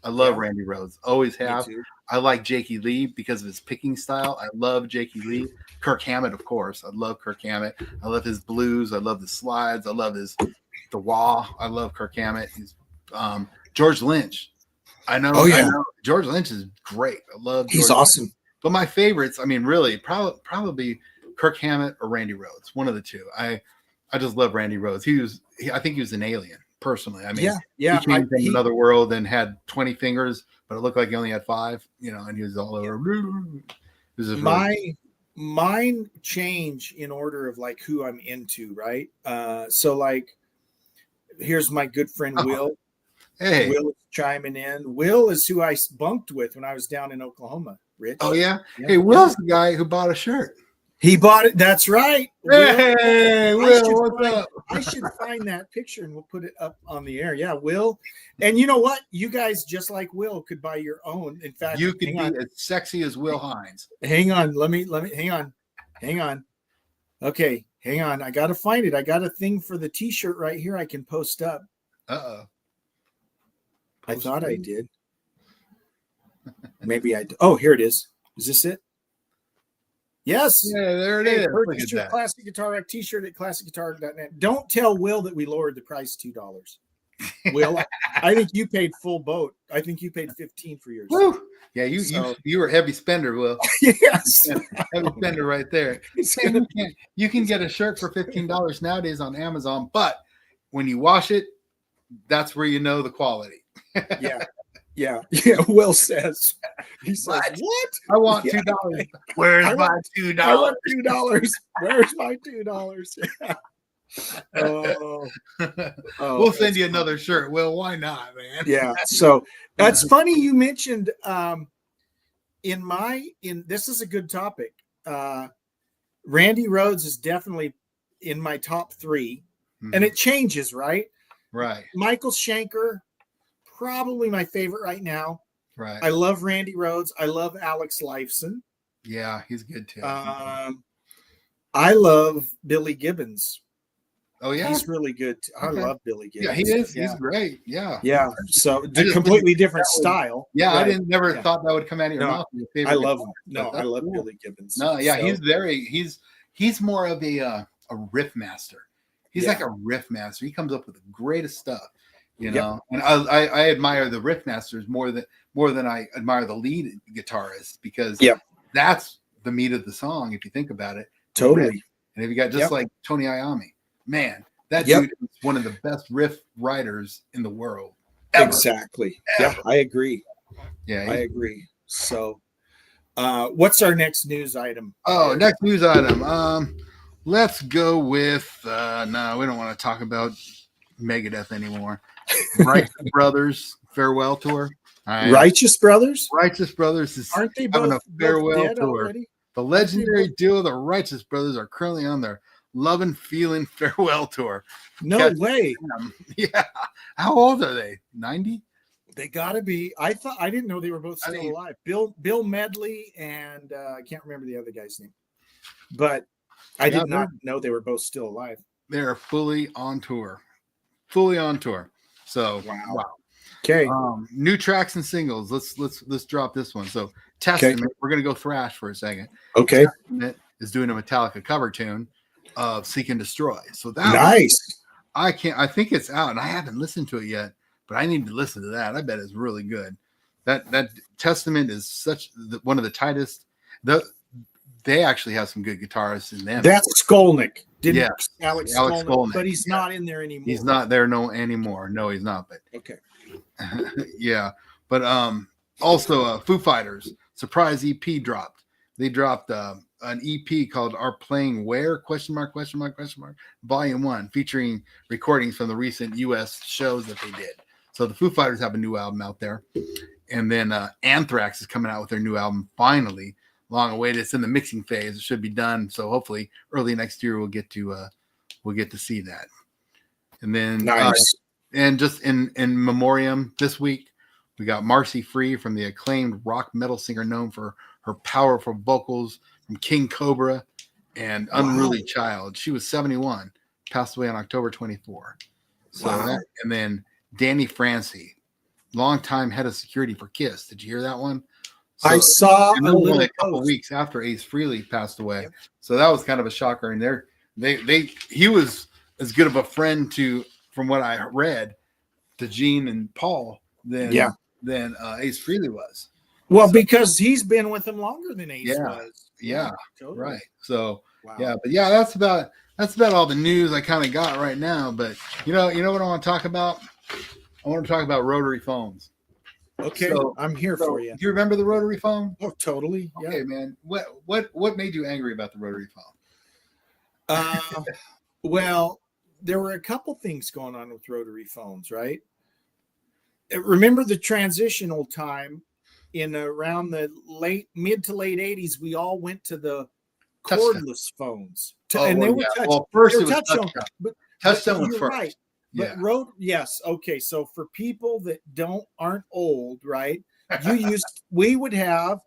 I love Randy Rhoads. Always have. I like Jakey Lee because of his picking style. I love Jakey Lee. Kirk Hammett, of course. I love Kirk Hammett. I love his blues. I love the slides. I love the wah. I love Kirk Hammett. He's George Lynch. I know George Lynch is great. I love. He's awesome. But my favorites, I mean, really, probably Kirk Hammett or Randy Rhoads, one of the two. I just love Randy Rhoads. I think he was an alien, personally. I mean, he came from another world and had 20 fingers, but it looked like he only had 5, and he was all over. Mine change in order of like who I'm into, right? So like, here's my good friend Will. Hey, Will is chiming in. Will is who I bunked with when I was down in Oklahoma. Rich. Oh yeah. Hey, Will's the guy who bought a shirt. He bought it. That's right. Hey, Will, what's up? I should find that picture and we'll put it up on the air. Yeah, Will. And you know what? You guys, just like Will, could buy your own. In fact, you could be as sexy as Will Hines. Hang on. Let me hang on. Okay, hang on. I gotta find it. I got a thing for the t-shirt right here I can post up. I thought I did. Maybe I. Oh, here it is. Is this it? Yes. Yeah, there it is. Purchase your Classic Guitar Rack t-shirt at classicguitar.net. Don't tell Will that we lowered the price $2. Will, I think you paid full boat. I think you paid $15 for yours. Woo. Yeah, you were a heavy spender, Will. Yes, heavy spender right there. You can get a shirt for $15 nowadays on Amazon, but when you wash it, that's where you know the quality. Yeah. Will says. He says, "What? I want $2. Where's my $2? I want $2. Where's my $2?" We'll send you another shirt. Well, why not, man? Yeah. So that's funny you mentioned. This is a good topic. Randy Rhoads is definitely in my top 3, and it changes, right? Right. Michael Schenker. Probably my favorite right now. Right. I love Randy Rhoads. I love Alex Lifeson. Yeah, he's good too. I love Billy Gibbons. Oh yeah, He's really good. I Okay. love Billy Gibbons. Yeah, he is. Yeah. He's great. Yeah. Yeah. So I the just completely didn't think different that was- style. Yeah, I Right. didn't never Yeah. thought that would come out of your No, mouth. Your favorite I love guitarist, him. but No, I that's love cool. Billy Gibbons. No, yeah, So, he's more of a riff master. He's Yeah. like a riff master. He comes up with the greatest stuff, you Yep. know. And I admire the riff masters more than I admire the lead guitarist, because Yep. that's the meat of the song if you think about it. totally. And if you got just Yep. like Tony Iommi, man, that Yep. dude is one of the best riff writers in the world. Ever. Exactly. Ever. Yeah, I agree. Yeah. I agree. So, what's our next news item? Oh, next news item. Let's go with no, we don't want to talk about Megadeth anymore. Righteous Brothers farewell tour. Righteous Brothers? Righteous Brothers is Aren't they having both a farewell dead tour. already? The legendary duo, the Righteous Brothers, are currently on their Love and Feeling farewell tour. No Catch way. Yeah. How old are they? 90? They gotta be. I didn't know they were both still alive. Bill Medley and I can't remember the other guy's name, but I did not know they were both still alive. They're fully on tour. Fully on tour. So wow. Okay. New tracks and singles. Let's drop this one. So Testament. We're gonna go thrash for a second. Okay. Testament is doing a Metallica cover tune of Seek and Destroy. So that nice. I think it's out, and I haven't listened to it yet, but I need to listen to that. I bet it's really good. That Testament is one of the tightest. They actually have some good guitarists in them. That's Skolnick. Alex Skolnick, but he's not in there anymore. He's not there anymore. No, he's not. But okay. Yeah, but also Foo Fighters surprise EP dropped. They dropped an EP called "Are Playing Where?" ? Volume 1, featuring recordings from the recent U.S. shows that they did. So the Foo Fighters have a new album out there, and then Anthrax is coming out with their new album finally. Long awaited. It's in the mixing phase. It should be done. So hopefully early next year we'll get to see that. And then nice. And just in memoriam this week, we got Marcy Free from the acclaimed rock metal singer known for her powerful vocals from King Cobra and Unruly Child. She was 71, passed away on October 24. So and then Danny Francie, longtime head of security for Kiss. Did you hear that one? So, I saw a couple of weeks after Ace Frehley passed away. Yep. So that was kind of a shocker. And he was as good of a friend from what I read, to Gene and Paul than Ace Frehley was. Well, because he's been with them longer than Ace was. Yeah, totally. Right. So that's about all the news I kind of got right now. But you know what I want to talk about? I want to talk about rotary phones. Okay, so, I'm here for you. Do you remember the rotary phone? Oh, totally. Yeah. Okay, man. What made you angry about the rotary phone? Well, there were a couple things going on with rotary phones, right? Remember the transitional time in around the mid to late 80s, we all went to the cordless phones. And they were touch. Well, first it was touchstone. Touchstone was first. Right. But yes. Okay. So for people that aren't old, right? We would have,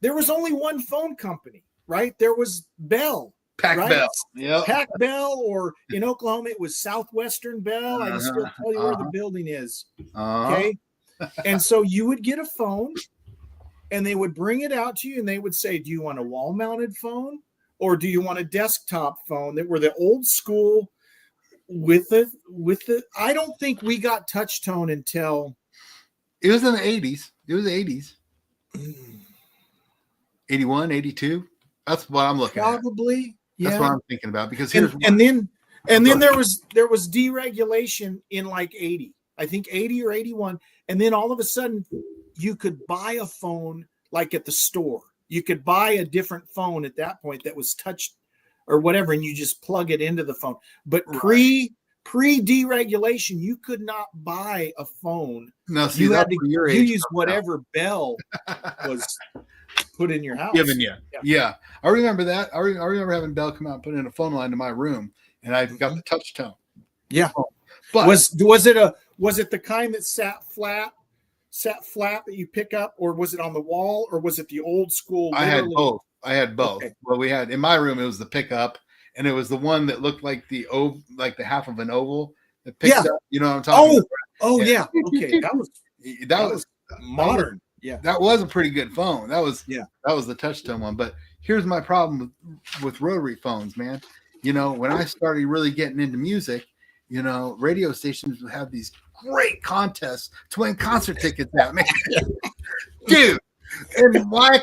there was only one phone company, right? There was Bell. Pac Bell. Yeah. Pac Bell, or in Oklahoma, it was Southwestern Bell. I can still tell you where the building is. Okay. And so you would get a phone and they would bring it out to you and they would say, do you want a wall mounted phone or do you want a desktop phone? That were the old school with the I don't think we got touch tone until it was in the 80s. It was the 80s. 81, 82. That's what I'm looking at. Probably. Yeah. That's what I'm thinking about, because and then there was deregulation in like 80. I think 80 or 81. And then all of a sudden you could buy a phone like at the store. You could buy a different phone at that point that was touched or whatever, and you just plug it into the phone. But pre deregulation, you could not buy a phone. No, see, you had to use whatever Bell was put in your house. Given you. Yeah. I remember that. I remember having Bell come out and put in a phone line to my room, and I got the touch tone. Yeah. But was it the kind that sat flat that you pick up, or was it on the wall, or was it the old school? I had both. Okay. Well, we had in my room, it was the pickup, and it was the one that looked like the half of an oval that picked up. You know what I'm talking about? Oh yeah. Okay, that was modern. Yeah, that was a pretty good phone. That was the touch tone one. But here's my problem with rotary phones, man. You know, when I started really getting into music, you know, radio stations would have these great contests to win concert tickets out, man. Dude, and my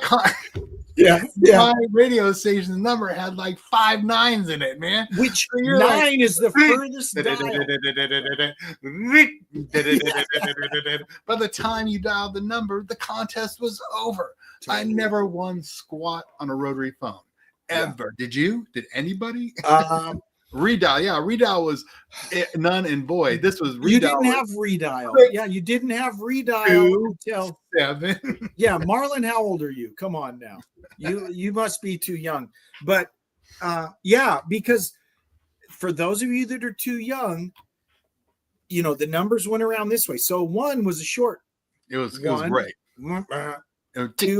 radio station's number had like 5 9s in it, man. Which 9 is the furthest dial. By the time you dialed the number, the contest was over. I never won squat on a rotary phone. Ever. Did you? Did anybody? Redial. Yeah, redial was none and void. This was redial. You didn't have redial. Yeah, you didn't have redial until 7. Yeah, Marlon, how old are you? Come on now. You must be too young. But yeah, because for those of you that are too young, you know, the numbers went around this way. So 1 was a short. It was great. 2,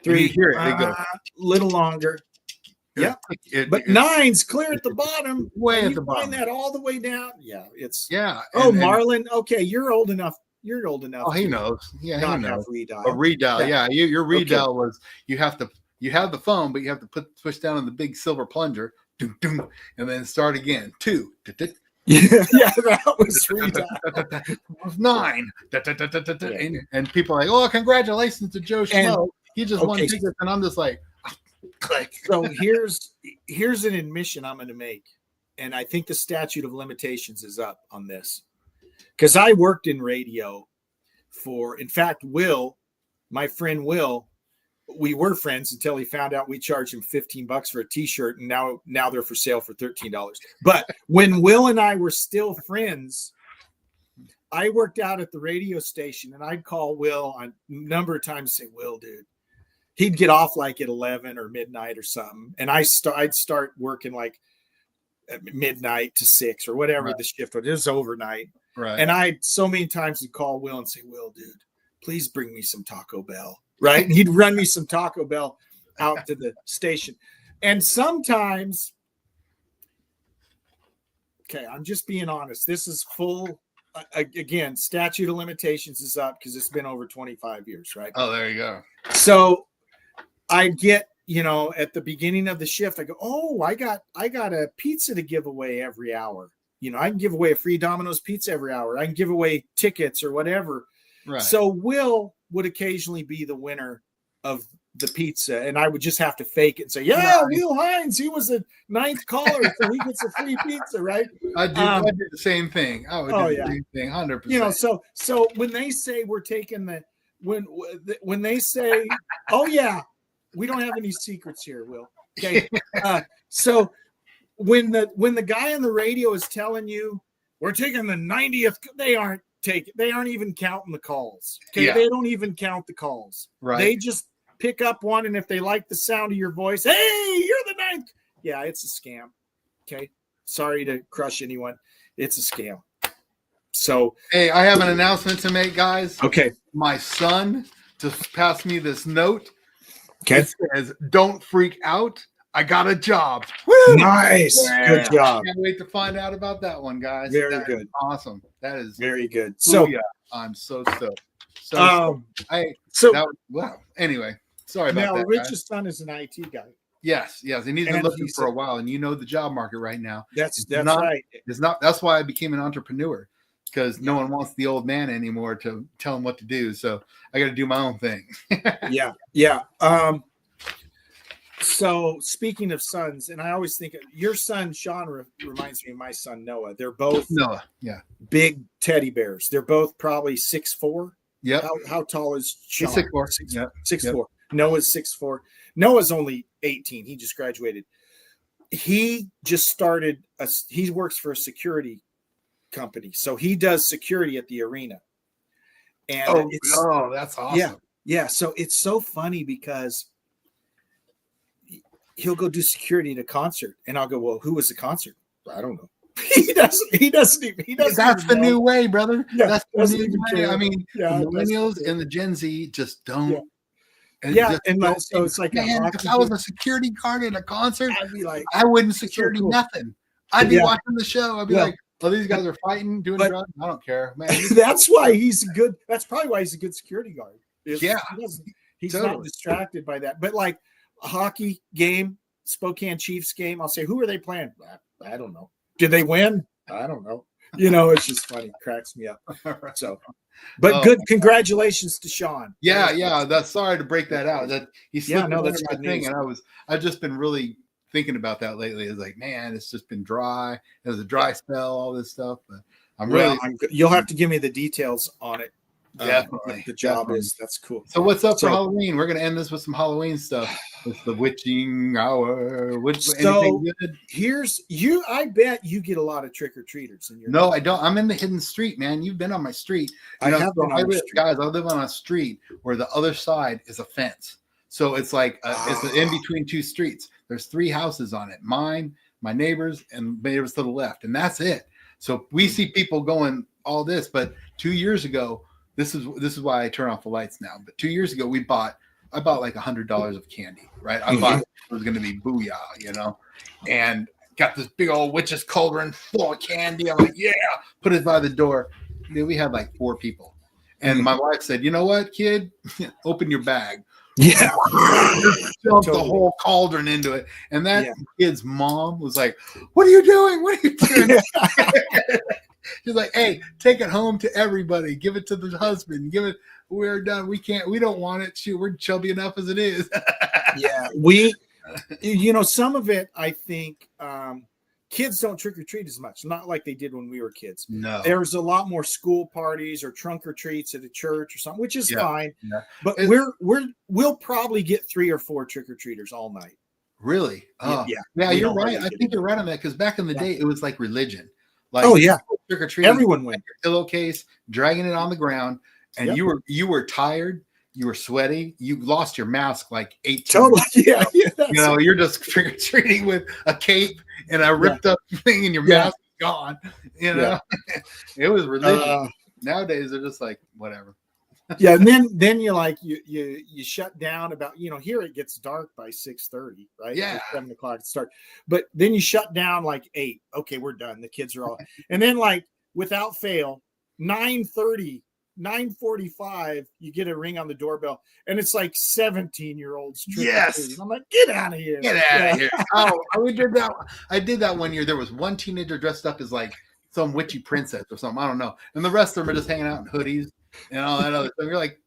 3, here they go. Little longer. Yeah, but 9's clear at the bottom. Way at the bottom. Find that all the way down. Yeah, it's Marlon. Okay, you're old enough. You're old enough. Oh, he knows. Yeah, he knows. Redial. A redial. Yeah, your redial was you have the phone, but you have to push down on the big silver plunger, and then start again. 2. Yeah, that was 9. And people are like, oh, congratulations to Joe Schmo. He just won tickets, and I'm just like. So here's an admission I'm going to make, and I think the statute of limitations is up on this, because I worked in radio in fact, Will, my friend Will, we were friends until he found out we charged him $15 for a t-shirt, and now they're for sale for $13. But when Will and I were still friends, I worked out at the radio station, and I'd call Will on a number of times and say, Will, dude. He'd get off like at 11 or midnight or something. And I'd start working like at midnight to 6 or whatever the shift was. It was overnight. Right. And I so many times would call Will and say, Will, dude, please bring me some Taco Bell. Right. And he'd run me some Taco Bell out to the station. And sometimes, okay, I'm just being honest. This is full. Again, statute of limitations is up because it's been over 25 years. Right. Oh, there you go. So I get, you know, at the beginning of the shift, I go, oh, I got a pizza to give away every hour. You know, I can give away a free Domino's pizza every hour. I can give away tickets or whatever. Right. So Will would occasionally be the winner of the pizza, and I would just have to fake it and say, yeah, Will Hines, he was the 9th caller, so he gets a free pizza, right? I did the same thing. I would do the same thing, 100%. You know, so when they say we're taking when they say, oh yeah, we don't have any secrets here, Will. Okay. So when the guy on the radio is telling you we're taking the 90th, they aren't even counting the calls. Okay. Yeah. They don't even count the calls. Right. They just pick up one, and if they like the sound of your voice, hey, you're the 9th. Yeah, it's a scam. Okay. Sorry to crush anyone. It's a scam. So hey, I have an announcement to make, guys. Okay. My son just passed me this note. Okay. It says, don't freak out. I got a job. Woo! Nice. Yeah. Good job. Can't wait to find out about that one, guys. Very good. Awesome. That is very good. So yeah, I'm so stoked. Wow. Anyway, sorry about that. Now, Rich's son is an IT guy. Yes, and he's been looking for a while, and you know the job market right now. That's right. It's not. That's why I became an entrepreneur, because no one wants the old man anymore to tell him what to do. So I got to do my own thing. Yeah. So speaking of sons, and I always think your son Sean reminds me of my son Noah. They're both big teddy bears. They're both probably 6'4". Yeah. How tall is Sean? 6'4". 6'4". Noah's 6'4". Noah's only 18. He just graduated. He just started. He works for a security company, so he does security at the arena. And that's awesome. Yeah. So it's so funny because he'll go do security at a concert, and I'll go, well, who was the concert? I don't know. He doesn't even. That's the new way, brother. Yeah, that's the new way. I mean, the millennials and the Gen Z just don't. And Yeah, just and don't so think, it's like a man, hockey if I was game. a security guard at a concert, I'd be like, I wouldn't so security cool. nothing. I'd be Yeah. watching the show. I'd be Yeah. like, oh, these guys are fighting, doing But- drugs. I don't care, man. That's why he's a good. That's probably why he's a good security guard. Yeah. He's Totally. not distracted by that. But like a hockey game, Spokane Chiefs game, I'll say, who are they playing? I don't know. Did they win? I don't know. It's just funny. It cracks me up. So, but good. Congratulations to Sean. Yeah. That's sorry to break that out. That he slipped that's my good thing, news. and I've just been really thinking about that lately. It's like, man, it's just been dry. It was a dry spell, all this stuff. But I'm really. You'll have to give me the details on it. Definitely. The job is. That's cool. So what's up for Halloween? We're gonna end this with some Halloween stuff. It's the witching hour. Anything good? Here's you. I bet you get a lot of trick or treaters in your. No, I don't. I'm in the hidden street, man. You've been on my street. I have been on the street. Guys, I live on a street where the other side is a fence. So it's like it's in between two streets. There's 3 houses on it. Mine, my neighbors, and neighbors to the left, and that's it. So we see people going all this. But 2 years ago, this is why I turn off the lights now. But 2 years ago, I bought like $100 of candy, right? I thought it was going to be booyah, and got this big old witch's cauldron full of candy. I'm like, yeah, put it by the door. Dude, we had like 4 people. And my wife said, you know what, kid? Open your bag. Yeah. Dumped the whole cauldron into it. And that kid's mom was like, what are you doing? What are you doing? She's like, hey, take it home to everybody. Give it to the husband. Give it. We're done. We don't want it. Shoot, we're chubby enough as it is. Yeah. Some of it, I think, kids don't trick or treat as much, not like they did when we were kids. No. There's a lot more school parties or trunk or treats at a church or something, which is fine. Yeah. But we'll probably get 3 or 4 trick or treaters all night. Really? Yeah. You're right. I think you're right on that, because back in the day, it was like religion. Like, trick or treat. Everyone went. Your pillowcase, dragging it on the ground, and you were tired. You were sweaty. You lost your mask like 8 times. Totally. Yeah. You're just trick or treating with a cape and a ripped up thing, and your mask is gone. It was religion. Nowadays they're just like whatever. Yeah, and then you shut down about here it gets dark by 6:30, right? Yeah, like 7 o'clock start, but then you shut down like 8. Okay, we're done. The kids are all, and then like without fail, 9:30, 9:45, you get a ring on the doorbell, and it's like 17-year-olds. Yes, I'm like, get out of here! Get out of here! Oh, we did that. I did that one year. There was one teenager dressed up as like some witchy princess or something. I don't know, and the rest of them are just hanging out in hoodies and all that other stuff. You're like,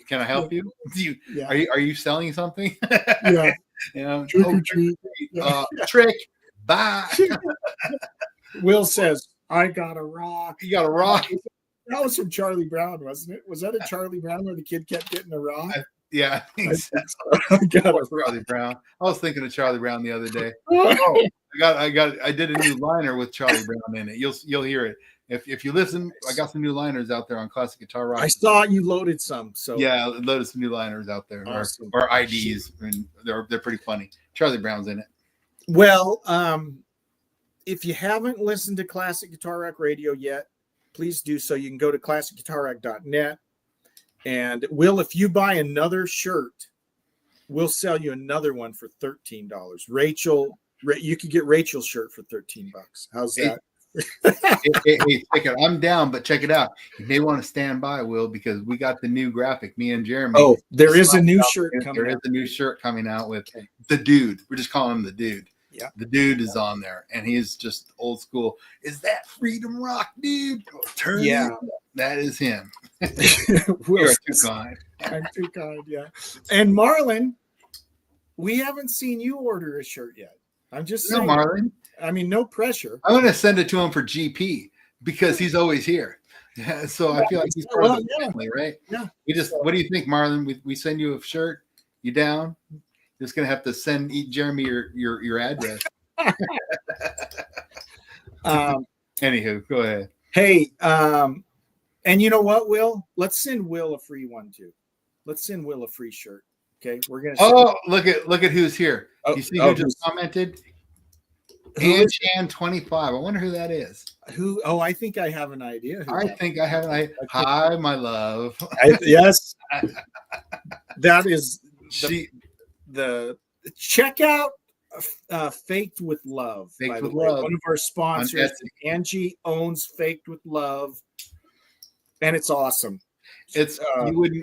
can I help you? Are you selling something? Yeah. Trick or treat. Trick. Bye. Will says, I got a rock. You got a rock. That was from Charlie Brown, wasn't it? Was that a Charlie Brown where the kid kept getting a rock? Yeah, I think so. I got a Charlie Brown. I was thinking of Charlie Brown the other day. Oh, I did a new liner with Charlie Brown in it. You'll hear it. If you listen, I got some new liners out there on Classic Guitar Rock. I saw you loaded some. So yeah, loaded some new liners out there, awesome. or IDs, and they're pretty funny. Charlie Brown's in it. Well, if you haven't listened to Classic Guitar Rock Radio yet, please do so. You can go to classicguitarrock.net. And Will, if you buy another shirt, we'll sell you another one for $13. Rachel, you could get Rachel's shirt for $13. How's that? Hey, I'm down, but check it out. You may want to stand by, Will, because we got the new graphic. Me and Jeremy. Oh, there is a new shirt coming. There is a new shirt coming out with the dude. We're just calling him the dude. Yeah, the dude is on there, and he's just old school. Is that Freedom Rock, dude? Turn it. That is him. You're too kind. I'm too kind. Yeah. And Marlon, we haven't seen you order a shirt yet. I'm just saying. No, Marlon. I mean, no pressure. I'm going to send it to him for GP because he's always here. Yeah, so I feel like he's part of the family, right? Yeah. What do you think, Marlon? We send you a shirt. You down? Just gonna have to send Jeremy your address. Anywho, go ahead. Hey, and you know what, Will? Let's send Will a free one too. Let's send Will a free shirt. Okay, we're gonna. Look at who's here. You see who just commented? Shan 25. I wonder who that is. Who? Oh, I think I have an idea. I think I have an idea. Hi, my love. Yes. That is She the check out Faked with Love. Faked by the with way. Love One of our sponsors. Etsy. Angie owns Faked with Love, and it's awesome. It's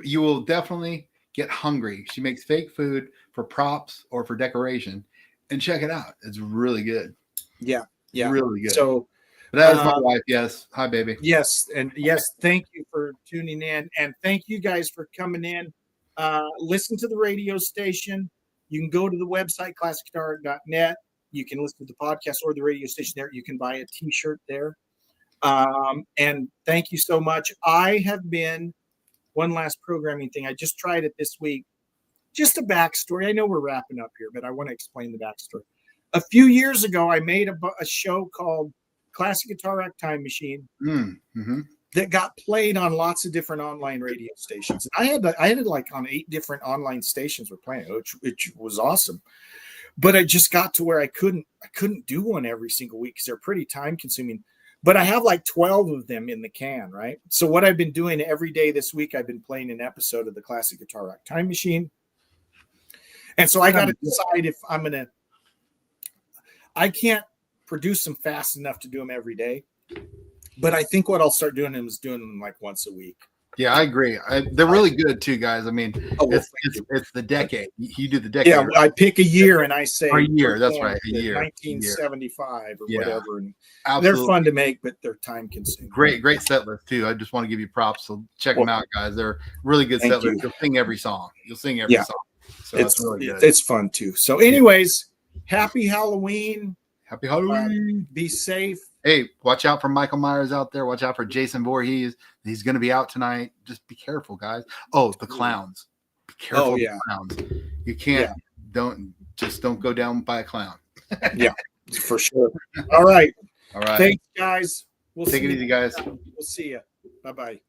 you will definitely get hungry. She makes fake food for props or for decoration, and check it out. It's really good. Yeah, really good. So but that is my wife. Yes, hi baby. Yes, and yes, thank you for tuning in, and thank you guys for coming in. Listen to the radio station. You can go to the website classicguitar.net. You can listen to the podcast or the radio station there. You can buy a T-shirt there. And thank you so much. I have been one last programming thing. I just tried it this week. Just a backstory. I know we're wrapping up here, but I want to explain the backstory. A few years ago, I made a show called Classic Guitar Rack Time Machine that got played on lots of different online radio stations. I had it like on 8 different online stations were playing, which was awesome. But I just got to where I couldn't do one every single week because they're pretty time consuming. But I have like 12 of them in the can, right? So what I've been doing every day this week, I've been playing an episode of the Classic Guitar Rack Time Machine. And so I got to decide if I can't produce them fast enough to do them every day. But I think what I'll start doing is doing them like once a week. Yeah, I agree. They're really good too, guys. I mean, it's the decade. You do the decade. Yeah, I pick a year and I say a year. That's right, a year. 1975 or whatever. And absolutely. They're fun to make, but they're time consuming. Great set list too. I just want to give you props. So check them out, guys. They're really good set list. You'll sing every song. Song. So it's really good. It's fun too. So, anyways, happy Halloween. Happy Halloween. Be safe. Hey, watch out for Michael Myers out there. Watch out for Jason Voorhees. He's going to be out tonight. Just be careful, guys. Oh, the clowns. Be careful of the clowns. You can't, don't go down by a clown. Yeah, for sure. All right. All right. Thanks, guys. We'll take it easy, guys. We'll see you. Bye-bye.